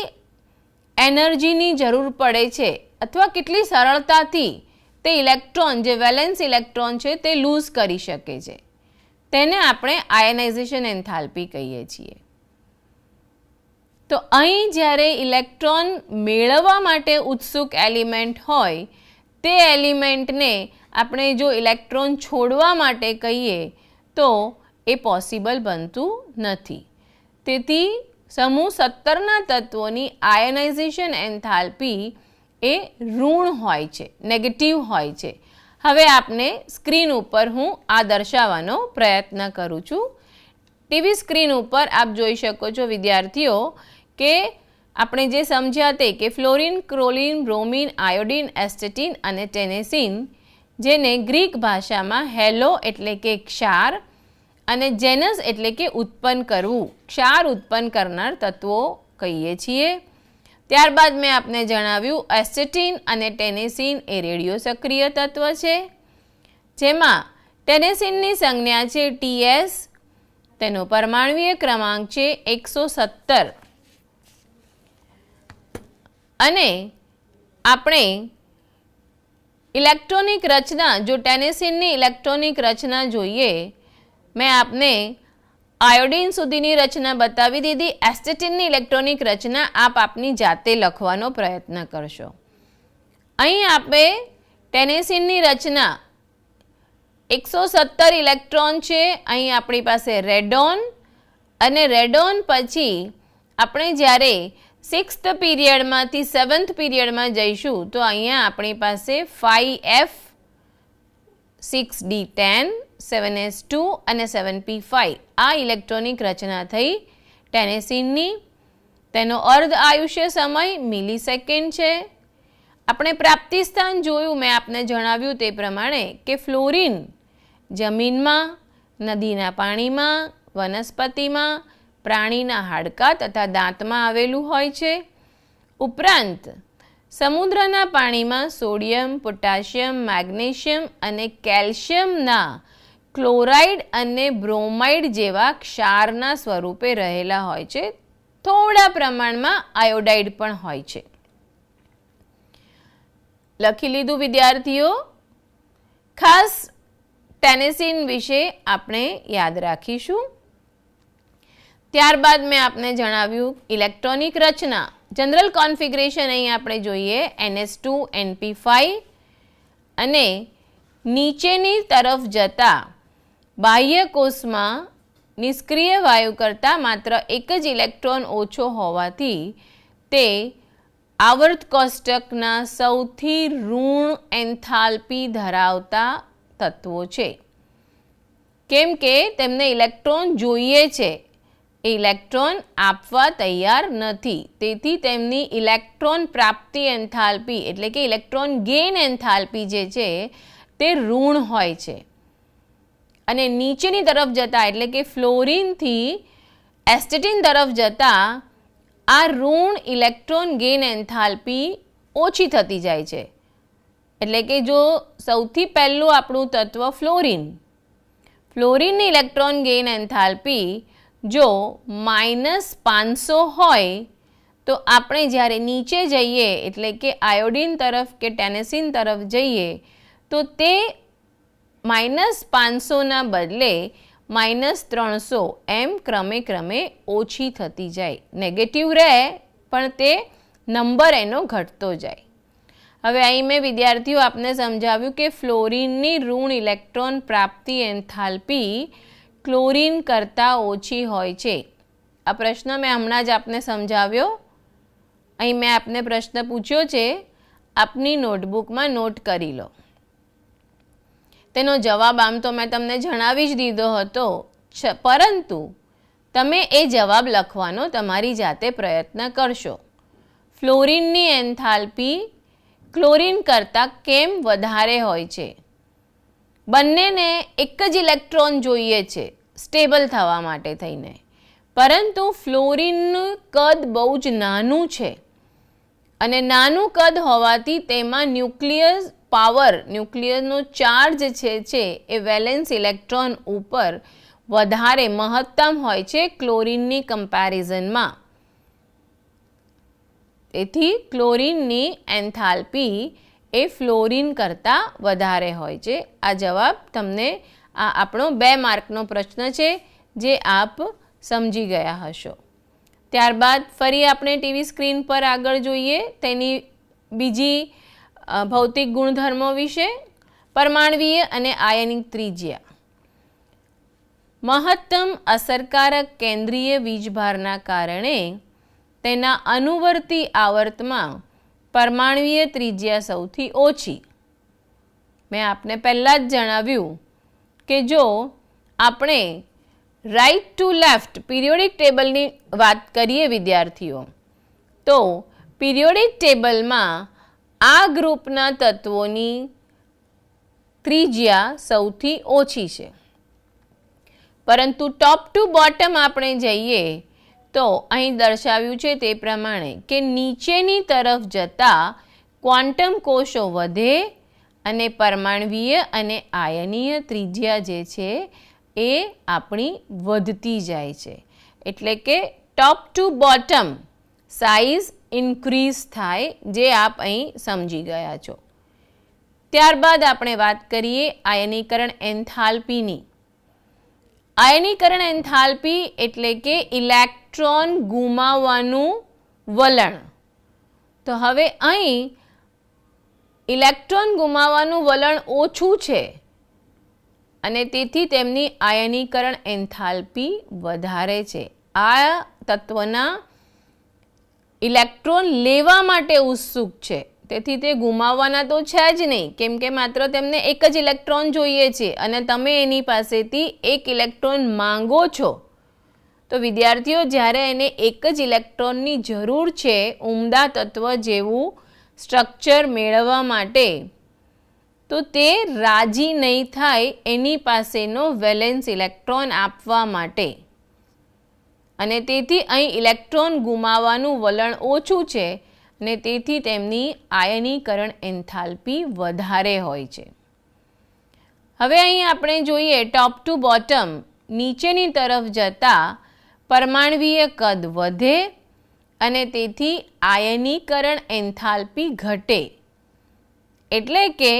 એનર્જીની જરૂર પડે છે અથવા કેટલી સરળતાથી તે ઇલેક્ટ્રોન, જે વેલેન્સ ઇલેક્ટ્રોન છે, તે લૂઝ કરી શકે છે, તેને આપણે આયોનાઇઝેશન એન્થાલ્પી કહીએ છીએ. તો અહીં જ્યારે ઇલેક્ટ્રોન મેળવવા માટે ઉત્સુક એલિમેન્ટ હોય તે એલિમેન્ટને આપણે જો ઇલેક્ટ્રોન છોડવા માટે કહીએ તો એ પોસિબલ બનતું નથી. તેથી સમૂહ 17ના તત્વોની આયોનાઇઝેશન એન્થાલ્પી એ ઋણ હોય છે, નેગેટિવ હોય છે. હવે આપને સ્ક્રીન ઉપર હું આ દર્શાવવાનો પ્રયત્ન કરું છું. ટીવી સ્ક્રીન ઉપર આપ જોઈ શકો છો વિદ્યાર્થીઓ કે આપણે જે સમજ્યા તે કે ફ્લોરિન, ક્લોરીન, બ્રોમિન, આયોડિન, એસ્ટેટિન અને ટેનેસિન, જેને ગ્રીક ભાષામાં હેલો એટલે કે ક્ષાર અને જેનસ એટલે કે ઉત્પન્ન કરવું, ક્ષાર ઉત્પન્ન કરનાર તત્વો કહીએ છીએ. ત્યારબાદ મેં આપને જણાવ્યું એસ્ટેટિન અને ટેનેસિન એ રેડિયો સક્રિય તત્વ છે, જેમાં ટેનેસિનની સંજ્ઞા છે TS, તેનો પરમાણુવીય ક્રમાંક છે 117 અને આપણે ઇલેક્ટ્રોનિક રચના, જો ટેનેસિનની ઇલેક્ટ્રોનિક રચના જોઈએ, મેં આપને આયોડિન સુધીની રચના બતાવી દીધી. એસ્ટેટિનની ઇલેક્ટ્રોનિક રચના આપની જાતે લખવાનો પ્રયત્ન કરશો. અહીં આપણે ટેનેસિનની રચના 117 ઇલેક્ટ્રોન છે. અહીં આપણી પાસે રેડોન અને રેડોન પછી આપણે જ્યારે 6th પીરિયડમાંથી 7th પીરિયડમાં જઈશું તો અહીંયા આપણી પાસે 5F, 6D10, 7S2 અને 7P5 આ ઇલેક્ટ્રોનિક રચના થઈ ટેનેસિનની. તેનો અર્ધ આયુષ્ય સમય મિલિસેકન્ડ છે. આપણે પ્રાપ્તિ સ્થાન જોયું, મેં આપને જણાવ્યું તે પ્રમાણે કે ફ્લોરિન જમીનમાં, નદીના પાણીમાં, વનસ્પતિમાં, પ્રાણીના હાડકાં તથા દાંતમાં આવેલું હોય છે. ઉપરાંત સમુદ્રના પાણીમાં સોડિયમ, પોટેશિયમ, મેગ્નેશિયમ અને કેલ્શિયમના ક્લોરાઇડ અને બ્રોમાઇડ જેવા ક્ષારના સ્વરૂપે રહેલા હોય છે. થોડા પ્રમાણમાં આયોડાઇડ પણ હોય છે. લખી લીધું વિદ્યાર્થીઓ? ખાસ ટેનેસિન વિશે આપણે યાદ રાખીશું. ત્યારબાદ મેં આપને જણાવ્યું ઇલેક્ટ્રોનિક રચના, જનરલ કોન્ફિગરેશન. અહીં આપણે જોઈએ NS2, NP5 અને નીચેની તરફ જતા બાહ્ય કોષમાં નિષ્ક્રિય વાયુ કરતાં માત્ર એક જ ઇલેક્ટ્રોન ઓછો હોવાથી તે આવર્ત કોષ્ટકના સૌથી ઋણ એન્થાલ્પી ધરાવતા તત્વો છે, કેમ કે તેમને ઇલેક્ટ્રોન જોઈએ છે, એ ઇલેક્ટ્રોન આપવા તૈયાર નથી. તેથી તેમની ઇલેક્ટ્રોન પ્રાપ્તિ એન્થાલ્પી એટલે કે ઇલેક્ટ્રોન ગેઇન એન્થાલ્પી જે છે તે ઋણ હોય છે અને નીચેની તરફ જતા એટલે કે ફ્લોરિનથી એસ્ટેટિન તરફ જતા આ ઋણ ઇલેક્ટ્રોન ગેઇન એન્થાલ્પી ઓછી થતી જાય છે. એટલે કે જો સૌથી પહેલું આપણું તત્વ ફ્લોરિન, ફ્લોરિનની ઇલેક્ટ્રોન ગેઇન એન્થાલ્પી જો -500 હોય તો આપણે જ્યારે નીચે જઈએ એટલે કે આયોડિન તરફ કે ટેનેસિન તરફ જઈએ તો તે -500ના બદલે -300 એમ ક્રમે ક્રમે ઓછી થતી જાય. નેગેટિવ રહે પણ તે નંબર એનો ઘટતો જાય. હવે અહીં મેં વિદ્યાર્થીઓ આપને સમજાવ્યું કે ફ્લોરિનની ઋણ ઇલેક્ટ્રોન પ્રાપ્તિ એન્થાલ્પી ક્લોરીન કરતાં ઓછી હોય છે. આ પ્રશ્ન મેં હમણાં જ આપને સમજાવ્યો. અહીં મેં આપને પ્રશ્ન પૂછ્યો છે, આપની નોટબુકમાં નોટ કરી લો. તેનો જવાબ આમ તો મેં તમને જણાવી જ દીધો હતો, પરંતુ તમે એ જવાબ લખવાનો તમારી જાતે પ્રયત્ન કરશો. ફ્લોરિનની એન્થાલ્પી ક્લોરીન કરતાં કેમ વધારે હોય છે? બંનેને એક જ ઇલેક્ટ્રોન જોઈએ છે સ્ટેબલ થવા માટે થઈને, પરંતુ ફ્લોરિનનું કદ બહુ જ નાનું છે અને નાનું કદ હોવાથી તેમાં ન્યુક્લિયસનો ચાર્જ છે એ વેલેન્સ ઇલેક્ટ્રોન ઉપર વધારે મહત્તમ હોય છે ક્લોરીનની કમ્પેરિઝનમાં. તેથી ક્લોરીનની એન્થાલ્પી એ ફ્લોરિન કરતાં વધારે હોય છે. આ જવાબ તમને આ આપણો 2 માર્કનો પ્રશ્ન છે જે આપ સમજી ગયા હશો. ત્યારબાદ ફરી આપણે ટીવી સ્ક્રીન પર આગળ જોઈએ તેની બીજી ભૌતિક ગુણધર્મો વિશે. પરમાણવીય અને આયનિક ત્રિજ્યા. મહત્તમ અસરકારક કેન્દ્રીય વીજભારના કારણે તેના અનુવર્તી આવર્તમાં પરમાણવીય ત્રિજ્યા સૌથી ઓછી. મેં આપને પહેલાં જ જણાવ્યું કે જો આપણે રાઇટ ટુ લેફ્ટ પિરિયોડિક ટેબલની વાત કરીએ વિદ્યાર્થીઓ, તો પિરિયોડિક ટેબલમાં આ ગ્રુપના તત્વોની ત્રિજ્યા સૌથી ઓછી છે, પરંતુ ટોપ ટુ બોટમ આપણે જઈએ તો અહીં દર્શાવ્યું છે તે પ્રમાણે કે નીચેની તરફ જતાં ક્વોન્ટમ કોષો વધે અને પરમાણવીય અને આયનીય ત્રિજ્યા જે છે એ આપણી વધતી જાય છે. એટલે કે ટોપ ટુ બોટમ સાઇઝ ઇન્ક્રીઝ થાય, જે આપ અહીં સમજી ગયા છો. ત્યારબાદ આપણે વાત કરીએ આયનીકરણ એન્થાલ્પીની. આયનીકરણ એન્થાલ્પી એટલે કે ઇલેક્ટ્રોન ગુમાવવાનું વલણ. તો હવે અહીં ઇલેક્ટ્રોન ગુમાવવાનું વલણ ઓછું છે અને તેથી તેમની આયનીકરણ એન્થાલ્પી વધારે છે. આ તત્વના ઇલેક્ટ્રોન લેવા માટે ઉત્સુક છે, તેથી તે ગુમાવવાના તો છે જ નહીં, કેમ કે માત્ર તેમને એક જ ઇલેક્ટ્રોન જોઈએ છે અને તમે એની પાસેથી એક ઇલેક્ટ્રોન માંગો છો. તો વિદ્યાર્થીઓ, જ્યારે એને એક જ ઇલેક્ટ્રોનની જરૂર છે ઉમદા તત્વ જેવું સ્ટ્રક્ચર મેળવવા માટે, તો તે રાજી નહીં થાય એની પાસેનો વેલેન્સ ઇલેક્ટ્રોન આપવા માટે, અને તેથી અહીં ઇલેક્ટ્રોન ગુમાવવાનું વલણ ઓછું છે અને તેથી તેમની આયનીકરણ એન્થાલ્પી વધારે હોય છે. હવે અહીં આપણે જોઈએ ટોપ ટુ બોટમ, નીચેની તરફ જતાં પરમાણવીય કદ વધે અને તેથી આયનીકરણ એન્થાલ્પી ઘટે. એટલે કે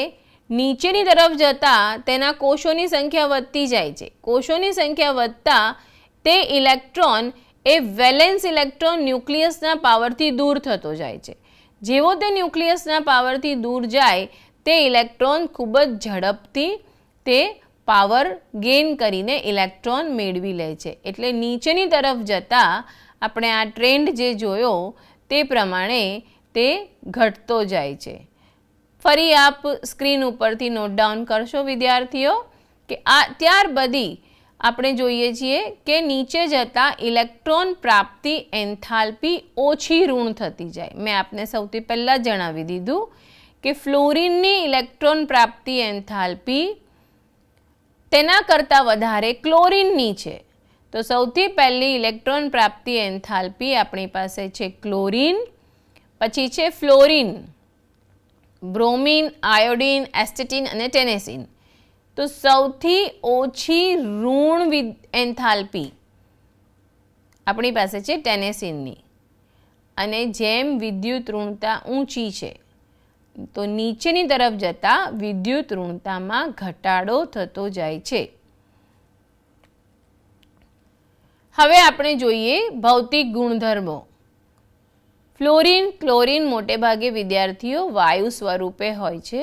નીચેની તરફ જતાં તેના કોષોની સંખ્યા વધતી જાય છે. કોષોની સંખ્યા વધતાં તે ઇલેક્ટ્રોન એ વેલેન્સ ઇલેક્ટ્રોન ન્યુક્લિયસના પાવરથી દૂર થતો જાય છે. જેવો તે ન્યુક્લિયસના પાવરથી દૂર જાય તે ઇલેક્ટ્રોન ખૂબ જ ઝડપથી તે પાવર ગેઇન કરીને ઇલેક્ટ્રોન મેળવી લે છે. એટલે નીચેની તરફ જતાં આપણે આ ટ્રેન્ડ જે જોયો તે પ્રમાણે તે ઘટતો જાય છે. ફરી આપ સ્ક્રીન ઉપરથી નોટ ડાઉન કરશો વિદ્યાર્થીઓ કે આ ત્યાર બધી આપણે જોઈએ છીએ કે નીચે જતાં ઇલેક્ટ્રોન પ્રાપ્તિ એન્થાલ્પી ઓછી ઋણ થતી જાય. મેં આપને સૌથી પહેલાં જણાવી દીધું કે ફ્લોરિનની ઇલેક્ટ્રોન પ્રાપ્તિ એન્થાલ્પી તેના કરતાં વધારે ક્લોરીનની છે. તો સૌથી પહેલી ઇલેક્ટ્રોન પ્રાપ્તિ એન્થાલ્પી આપણી પાસે છે ક્લોરીન, પછી છે ફ્લોરિન, બ્રોમિન, આયોડિન, એસ્ટેટિન અને ટેનેસિન. તો સૌથી ઓછી ઋણ એન્થાલ્પી આપણી પાસે છે ટેનેસિનની, અને જેમ વિદ્યુત ઋણતા ઊંચી છે તો નીચેની તરફ જતાં વિદ્યુત ઋણતામાં ઘટાડો થતો જાય છે. હવે આપણે જોઈએ ભૌતિક ગુણધર્મો. ફ્લોરિન, ક્લોરીન મોટેભાગે વિદ્યાર્થીઓ વાયુ સ્વરૂપે હોય છે.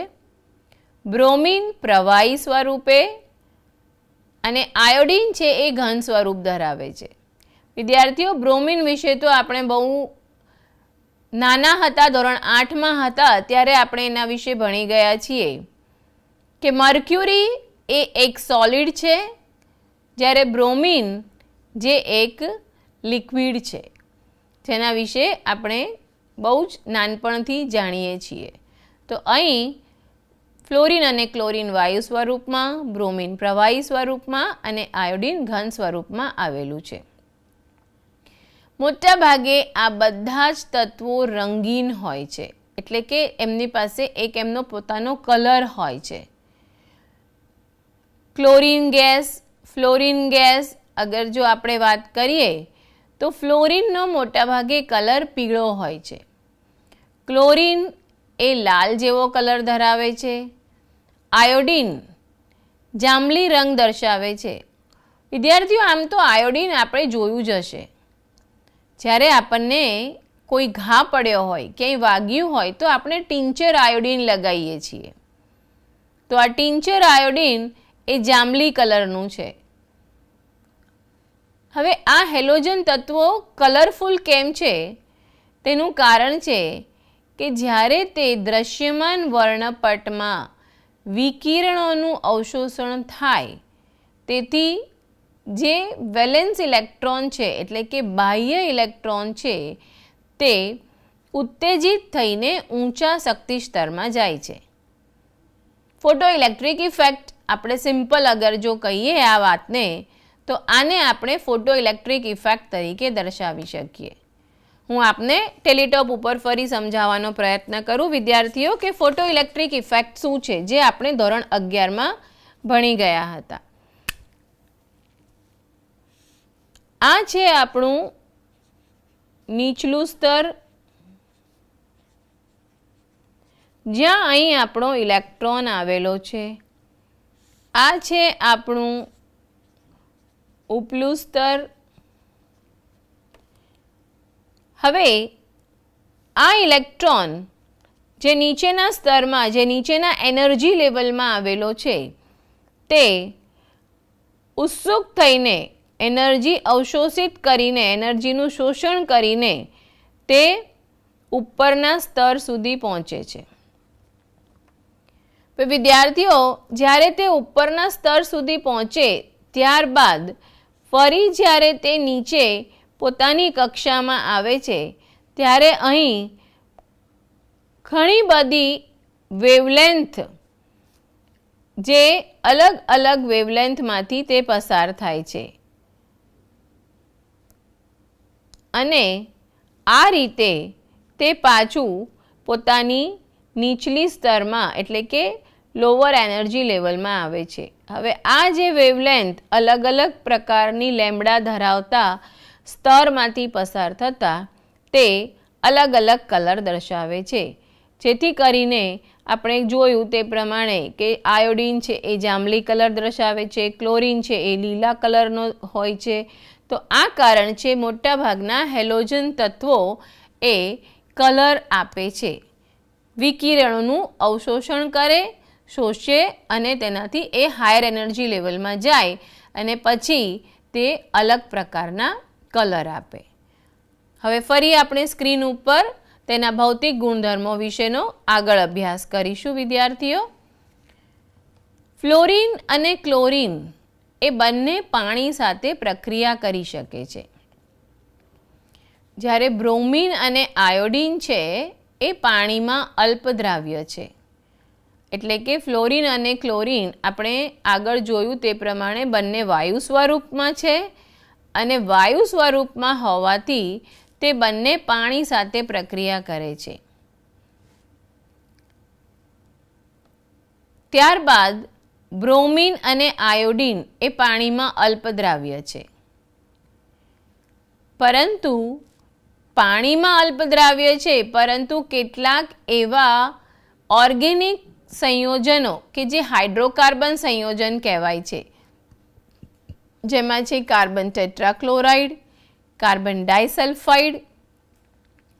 બ્રોમિન પ્રવાહી સ્વરૂપે, અને આયોડિન છે એ ઘન સ્વરૂપ ધરાવે છે. વિદ્યાર્થીઓ, બ્રોમિન વિશે તો આપણે બહુ નાના હતા, ધોરણ 8માં હતા ત્યારે આપણે એના વિશે ભણી ગયા છીએ કે મર્ક્યુરી એ એક સોલિડ છે, જ્યારે બ્રોમિન જે એક લિક્વિડ છે, જેના વિશે આપણે બહુ જ નાનપણથી જાણીએ છીએ. તો અહીં ફ્લોરિન અને ક્લોરિન વાયુ સ્વરૂપમાં, બ્રોમિન પ્રવાહી સ્વરૂપમાં અને આયોડિન ઘન સ્વરૂપમાં આવેલું છે. મોટા ભાગે આ બધા જ તત્વો રંગીન હોય છે, એટલે કે એમની પાસે એક એમનો પોતાનો કલર હોય છે. ક્લોરિન ગેસ, ફ્લોરિન ગેસ, અગર જો આપણે વાત કરીએ તો ફ્લોરિનનો મોટા ભાગે કલર પીળો હોય છે. ક્લોરિન એ લાલ જેવો કલર ધરાવે છે. આયોડિન જાંબલી રંગ દર્શાવે છે. વિદ્યાર્થીઓ, આમ તો આયોડિન આપણે જોયું જ હશે. જ્યારે આપણને કોઈ ઘા પડ્યો હોય, ક્યાંય વાગ્યું હોય તો આપણે ટિંચર આયોડિન લગાવીએ છીએ. તો આ ટિંચર આયોડિન એ જાંબલી કલરનું છે. હવે આ હેલોજન તત્વો કલરફુલ કેમ છે તેનું કારણ છે કે જ્યારે તે દૃશ્યમાન વર્ણપટમાં વિકિરણોનું અવશોષણ થાય, તેથી જે વેલેન્સ ઇલેક્ટ્રોન છે એટલે કે બાહ્ય ઇલેક્ટ્રોન છે તે ઉત્તેજિત થઈને ઊંચા શક્તિ સ્તરમાં જાય છે. ફોટો ઇલેક્ટ્રિક ઇફેક્ટ આપણે સિમ્પલ અગર જો કહીએ આ વાતને તો આને આપણે ફોટો ઇલેક્ટ્રિક ઇફેક્ટ તરીકે દર્શાવી શકીએ. હું આપને ટેલિટોપ ઉપર ફરી સમજાવવાનો પ્રયત્ન કરું વિદ્યાર્થીઓ કે ફોટો ઇલેક્ટ્રિક ઇફેક્ટ શું છે, જે આપણે ધોરણ 11માં ભણી ગયા હતા. આ છે આપણું નીચલું સ્તર, જ્યાં અહીં આપણો ઇલેક્ટ્રોન આવેલો છે. આ છે આપણું ઉપલું સ્તર. હવે આ ઇલેક્ટ્રોન જે નીચેના સ્તરમાં, જે નીચેના એનર્જી લેવલમાં આવેલો છે, તે ઉત્સુક થઈને એનર્જી અવશોષિત કરીને, એનર્જીનું શોષણ કરીને તે ઉપરના સ્તર સુધી પહોંચે છે. વિદ્યાર્થીઓ, જ્યારે તે ઉપરના સ્તર સુધી પહોંચે ત્યારબાદ ફરી જ્યારે તે નીચે પોતાની કક્ષામાં આવે છે ત્યારે અહીં ઘણી બધી વેવલેન્થ, જે અલગ અલગ વેવલેન્થમાંથી તે પસાર થાય છે અને આ રીતે તે પાછું પોતાની નીચલી સ્તરમાં એટલે કે લોઅર એનર્જી લેવલમાં આવે છે. હવે આ જે વેવલેન્થ અલગ અલગ પ્રકારની લેમ્બડા ધરાવતા સ્તરમાંથી પસાર થતાં તે અલગ અલગ કલર દર્શાવે છે, જેથી કરીને આપણે જોયું તે પ્રમાણે કે આયોડિન છે એ જાંબલી કલર દર્શાવે છે, ક્લોરિન છે એ લીલા કલરનો હોય છે. તો આ કારણ છે મોટાભાગના હેલોજન તત્વો એ કલર આપે છે, વિકિરણોનું અવશોષણ કરે, શોષે અને તેનાથી એ હાયર એનર્જી લેવલમાં જાય અને પછી તે અલગ પ્રકારના કલર આપે. હવે ફરી આપણે સ્ક્રીન ઉપર તેના ભૌતિક ગુણધર્મો વિશેનો આગળ અભ્યાસ કરીશું વિદ્યાર્થીઓ. ફ્લોરિન અને ક્લોરિન એ બંને પાણી સાથે પ્રક્રિયા કરી શકે છે, જ્યારે બ્રોમિન અને આયોડિન છે એ પાણીમાં અલ્પદ્રાવ્ય છે. એટલે કે ફ્લોરિન અને ક્લોરિન આપણે આગળ જોયું તે પ્રમાણે બંને વાયુ સ્વરૂપમાં છે અને વાયુ સ્વરૂપમાં હોવાથી તે બંને પાણી સાથે પ્રક્રિયા કરે છે. ત્યારબાદ બ્રોમિન અને આયોડિન એ પાણીમાં અલ્પદ્રાવ્ય છે, પરંતુ પાણીમાં અલ્પદ્રાવ્ય છે પરંતુ કેટલાક એવા ઓર્ગેનિક સંયોજનો કે જે હાઇડ્રોકાર્બન સંયોજન કહેવાય છે, જેમાં છે કાર્બન ટેટ્રાક્લોરાઇડ, કાર્બન ડાયસલ્ફાઇડ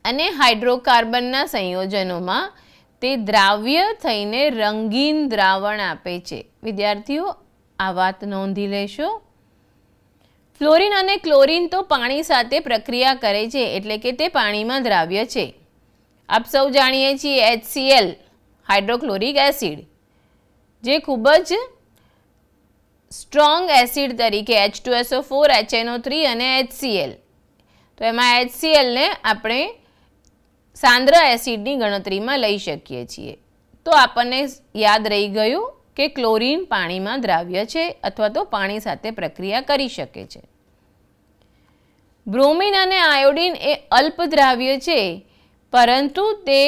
અને હાઇડ્રોકાર્બનના સંયોજનોમાં તે દ્રાવ્ય થઈને રંગીન દ્રાવણ આપે છે. વિદ્યાર્થીઓ, આ વાત નોંધી લેશો. ફ્લોરિન અને ક્લોરિન તો પાણી સાથે પ્રક્રિયા કરે છે, એટલે કે તે પાણીમાં દ્રાવ્ય છે. આપ સૌ જાણીએ છીએ HCl હાઇડ્રોક્લોરિક એસિડ, જે ખૂબ જ સ્ટ્રોંગ એસિડ તરીકે H2SO4, HNO3 અને HCl, તો એમાં HClને આપણે સાંદ્ર એસિડની ગણતરીમાં લઈ શકીએ છીએ. તો આપણને યાદ રહી ગયું કે ક્લોરિન પાણીમાં દ્રાવ્ય છે અથવા તો પાણી સાથે પ્રક્રિયા કરી શકે છે. બ્રોમિન અને આયોડિન એ અલ્પ દ્રાવ્ય છે, પરંતુ તે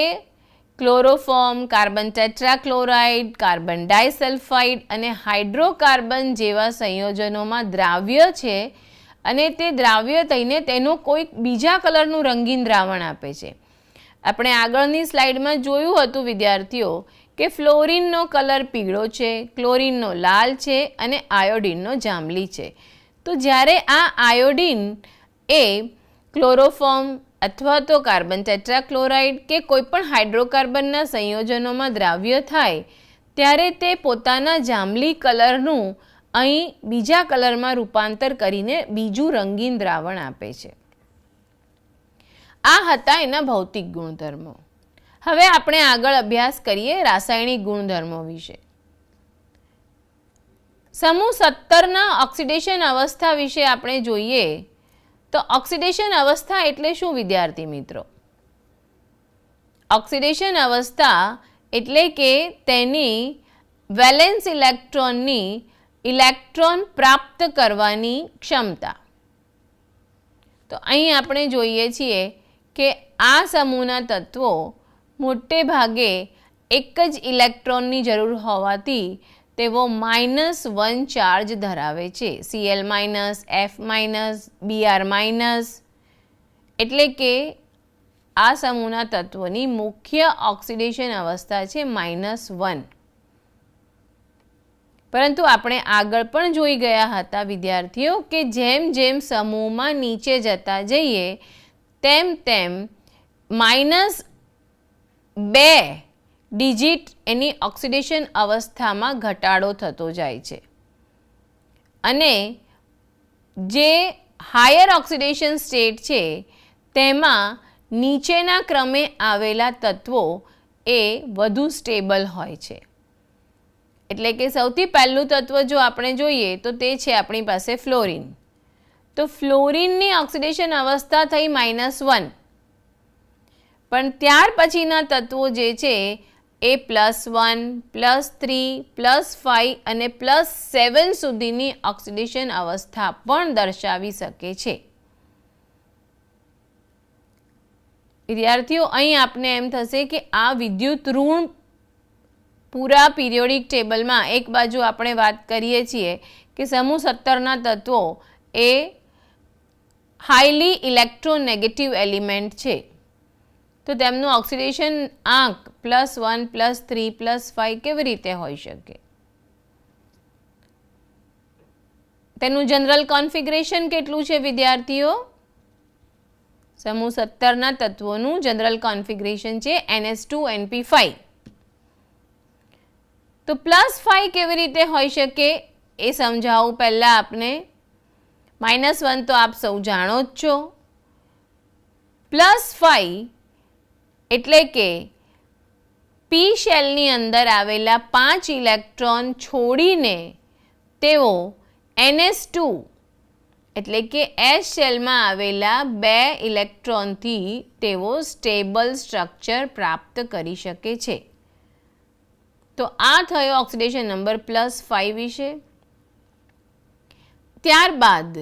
chloroform, carbon tetrachloride, carbon disulphide અને હાઇડ્રોકાર્બન જેવા સંયોજનોમાં દ્રાવ્ય છે અને તે દ્રાવ્ય થઈને તેનો કોઈક બીજા કલરનું રંગીન દ્રાવણ આપે છે. આપણે આગળની સ્લાઇડમાં જોયું હતું વિદ્યાર્થીઓ કે ફ્લોરિનનો કલર પીળો છે, ક્લોરિનનો લાલ છે અને આયોડિનનો જાંબલી છે. તો જ્યારે આ આયોડિન એ ક્લોરોફોર્મ અથવા તો કાર્બન ટેટ્રાક્લોરાઇડ કે કોઈપણ હાઇડ્રોકાર્બનના સંયોજનોમાં દ્રાવ્ય થાય ત્યારે તે પોતાના જાંબલી કલરનું અહીં બીજા કલરમાં રૂપાંતર કરીને બીજું રંગીન દ્રાવણ આપે છે. આ હતા એના ભૌતિક ગુણધર્મો. હવે આપણે આગળ અભ્યાસ કરીએ રાસાયણિક ગુણધર્મો વિશે. સમૂહ 17ના ઓક્સિડેશન અવસ્થા વિશે આપણે જોઈએ તો ઓક્સિડેશન અવસ્થા એટલે શું વિદ્યાર્થી મિત્રો? ઓક્સિડેશન અવસ્થા એટલે કે તેની વેલેન્સ ઇલેક્ટ્રોનની ઇલેક્ટ્રોન પ્રાપ્ત કરવાની ક્ષમતા. તો અહીં આપણે જોઈએ છીએ કે આ સમૂહના તત્વો મોટે ભાગે એક જ ઇલેક્ટ્રોનની જરૂર હોવાથી તેઓ -1 ચાર્જ ધરાવે છે. Cl-, F-, Br-, એટલે કે આ સમૂહના તત્વોની મુખ્ય ઓક્સિડેશન અવસ્થા છે -1. પરંતુ આપણે આગળ પણ જોઈ ગયા હતા વિદ્યાર્થીઓ કે જેમ જેમ સમૂહમાં નીચે જતા જઈએ તેમ તેમ -2 ડિજિટ એની ઓક્સિડેશન અવસ્થામાં ઘટાડો થતો જાય છે અને જે હાયર ઓક્સિડેશન સ્ટેટ છે તેમાં નીચેના ક્રમે આવેલા તત્વો એ વધુ સ્ટેબલ હોય છે. એટલે કે સૌથી પહેલું તત્વ જો આપણે જોઈએ તો તે છે આપણી પાસે ફ્લોરિન. તો ફ્લોરિનની ઓક્સિડેશન અવસ્થા થઈ -1, પણ ત્યાર પછીના તત્વો જે છે એ +1, +3, +5 અને +7 સુધીની ઓક્સિડેશન અવસ્થા પણ દર્શાવી શકે છે. વિદ્યાર્થીઓ અહીં આપને એમ થશે કે આ વિદ્યુત ઋણ પૂરા પિરિયોડિક ટેબલમાં એક બાજુ આપણે વાત કરીએ છીએ કે સમૂહ 17ના તત્વો એ હાઈલી ઇલેક્ટ્રોનેગેટિવ એલિમેન્ટ છે, તો તેમનું ઓક્સિડેશન આંક +1, +3, +5 કેવી રીતે હોઈ શકે? તેનું જનરલ કોન્ફિગરેશન કેટલું છે વિદ્યાર્થીઓ? સમૂહ 17ના તત્વોનું જનરલ કોન્ફિગરેશન છે NH2NP5. તો +5 કેવી રીતે હોઈ શકે એ સમજાવું પહેલાં આપને. -1 તો આપ સૌ જાણો જ છો. +5 એટલે કે પી શેલની અંદર આવેલા 5 ઇલેક્ટ્રોન છોડીને તેઓ NH2 એટલે કે એસ શેલમાં આવેલા 2 ઇલેક્ટ્રોનથી તેઓ સ્ટેબલ સ્ટ્રક્ચર પ્રાપ્ત કરી શકે છે. તો આ થયો ઓક્સિડેશન નંબર +5 વિશે. ત્યારબાદ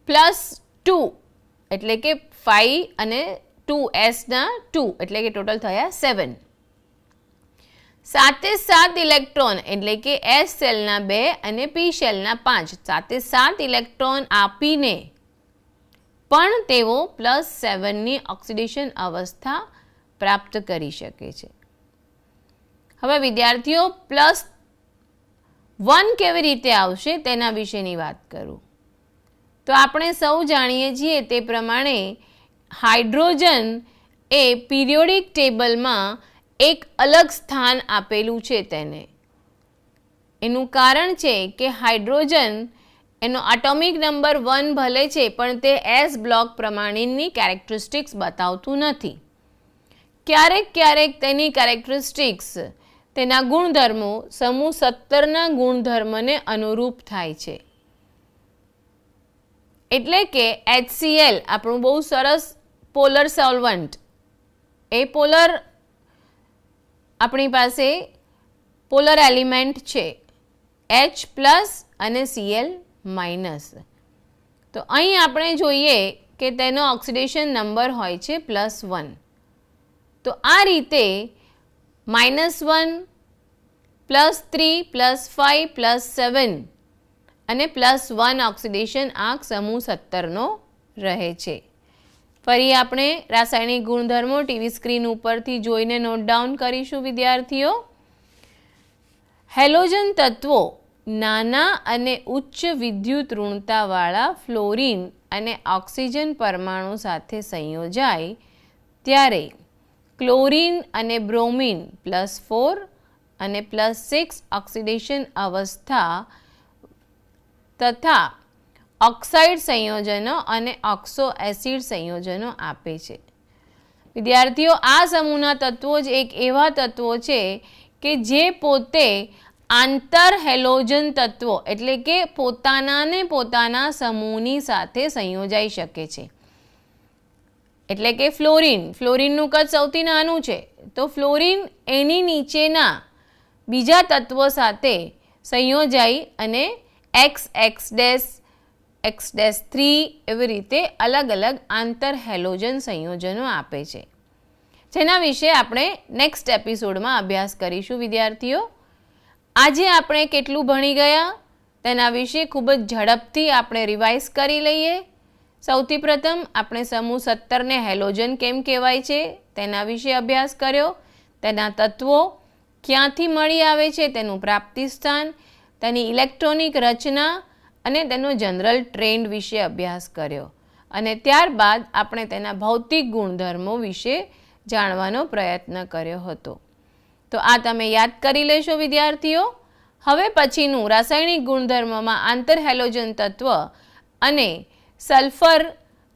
+2 એટલે કે 5 અને 2 એસના 2 એટલે કે ટોટલ થયા 7. 7 ઇલેક્ટ્રોન એટલે કે એસ શેલના 2 અને પી શેલના 5, 7 ઇલેક્ટ્રોન આપીને પણ તેઓ +7ની ઓક્સિડેશન અવસ્થા પ્રાપ્ત કરી શકે છે. હવે વિદ્યાર્થીઓ +1 કેવી રીતે આવશે તેના વિશેની વાત કરું તો આપણે સૌ જાણીએ છીએ તે પ્રમાણે હાઇડ્રોજન એ પિરિયોડિક ટેબલમાં એક અલગ સ્થાન આપેલું છે તેને, એનું કારણ છે કે હાઇડ્રોજન એનો એટોમિક નંબર 1 ભલે છે પણ તે એસ બ્લોક પ્રમાણેની કેરેક્ટરિસ્ટિક્સ બતાવતું નથી. ક્યારેક ક્યારેક તેની કેરેક્ટરિસ્ટિક્સ તેના ગુણધર્મો સમૂહ 17ના ગુણધર્મને અનુરૂપ થાય છે. એટલે કે HCl આપણું બહુ સરસ પોલર સોલ્વન્ટ, એ પોલર આપણી પાસે પોલર એલિમેન્ટ છે H+ અને Cl-. તો અહીં આપણે જોઈએ કે તેનો ઓક્સિડેશન નંબર હોય છે +1. તો આ રીતે -1, +3, +5, +7 અને +1 ઓક્સિડેશન આંક સમૂહ 17નો રહે છે. ફરી આપણે રાસાયણિક ગુણધર્મો ટીવી સ્ક્રીન ઉપરથી જોઈને નોટ ડાઉન કરીશું વિદ્યાર્થીઓ. હેલોજન તત્વો નાના અને ઉચ્ચ વિદ્યુત ઋણતાવાળા ફ્લોરિન અને ઓક્સિજન પરમાણુ સાથે સંયોજાય ત્યારે ક્લોરિન અને બ્રોમિન +4 અને +6 ઓક્સિડેશન અવસ્થા તથા ઓક્સાઇડ સંયોજનો અને ઓક્સો એસિડ સંયોજનો આપે છે. વિદ્યાર્થીઓ, આ સમૂહના તત્વો જ એક એવા તત્વો છે કે જે પોતે આંતર હેલોજન તત્વો એટલે કે પોતાનાને પોતાના સમૂહની સાથે સંયોજાઈ શકે છે. એટલે કે ફ્લોરિનનું કદ સૌથી નાનું છે, તો ફ્લોરિન એની નીચેના બીજા તત્વો સાથે સંયોજાઈ અને X3 એવી રીતે અલગ અલગ આંતર હેલોજન સંયોજનો આપે છે, જેના વિશે આપણે નેક્સ્ટ એપિસોડમાં અભ્યાસ કરીશું. વિદ્યાર્થીઓ, આજે આપણે કેટલું ભણી ગયા તેના વિશે ખૂબ જ ઝડપથી આપણે રિવાઇઝ કરી લઈએ. સૌથી પ્રથમ આપણે સમૂહ 17ને હેલોજન કેમ કહેવાય છે તેના વિશે અભ્યાસ કર્યો, તેના તત્વો ક્યાંથી મળી આવે છે, તેનું પ્રાપ્તિ સ્થાન, તેની ઇલેક્ટ્રોનિક રચના અને તેનો જનરલ ટ્રેન્ડ વિશે અભ્યાસ કર્યો અને ત્યારબાદ આપણે તેના ભૌતિક ગુણધર્મો વિશે જાણવાનો પ્રયત્ન કર્યો હતો. તો આ તમે યાદ કરી લેશો વિદ્યાર્થીઓ. હવે પછીનું રાસાયણિક ગુણધર્મમાં આંતર હેલોજન તત્વ અને સલ્ફર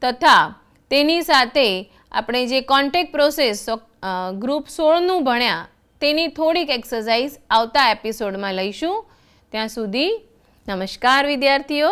તથા તેની સાથે આપણે જે કોન્ટેક્ટ પ્રોસેસ ગ્રુપ 16નું ભણ્યા તેની થોડીક એક્સરસાઇઝ આવતા એપિસોડમાં લઈશું. ત્યાં સુધી નમસ્કાર વિદ્યાર્થીઓ.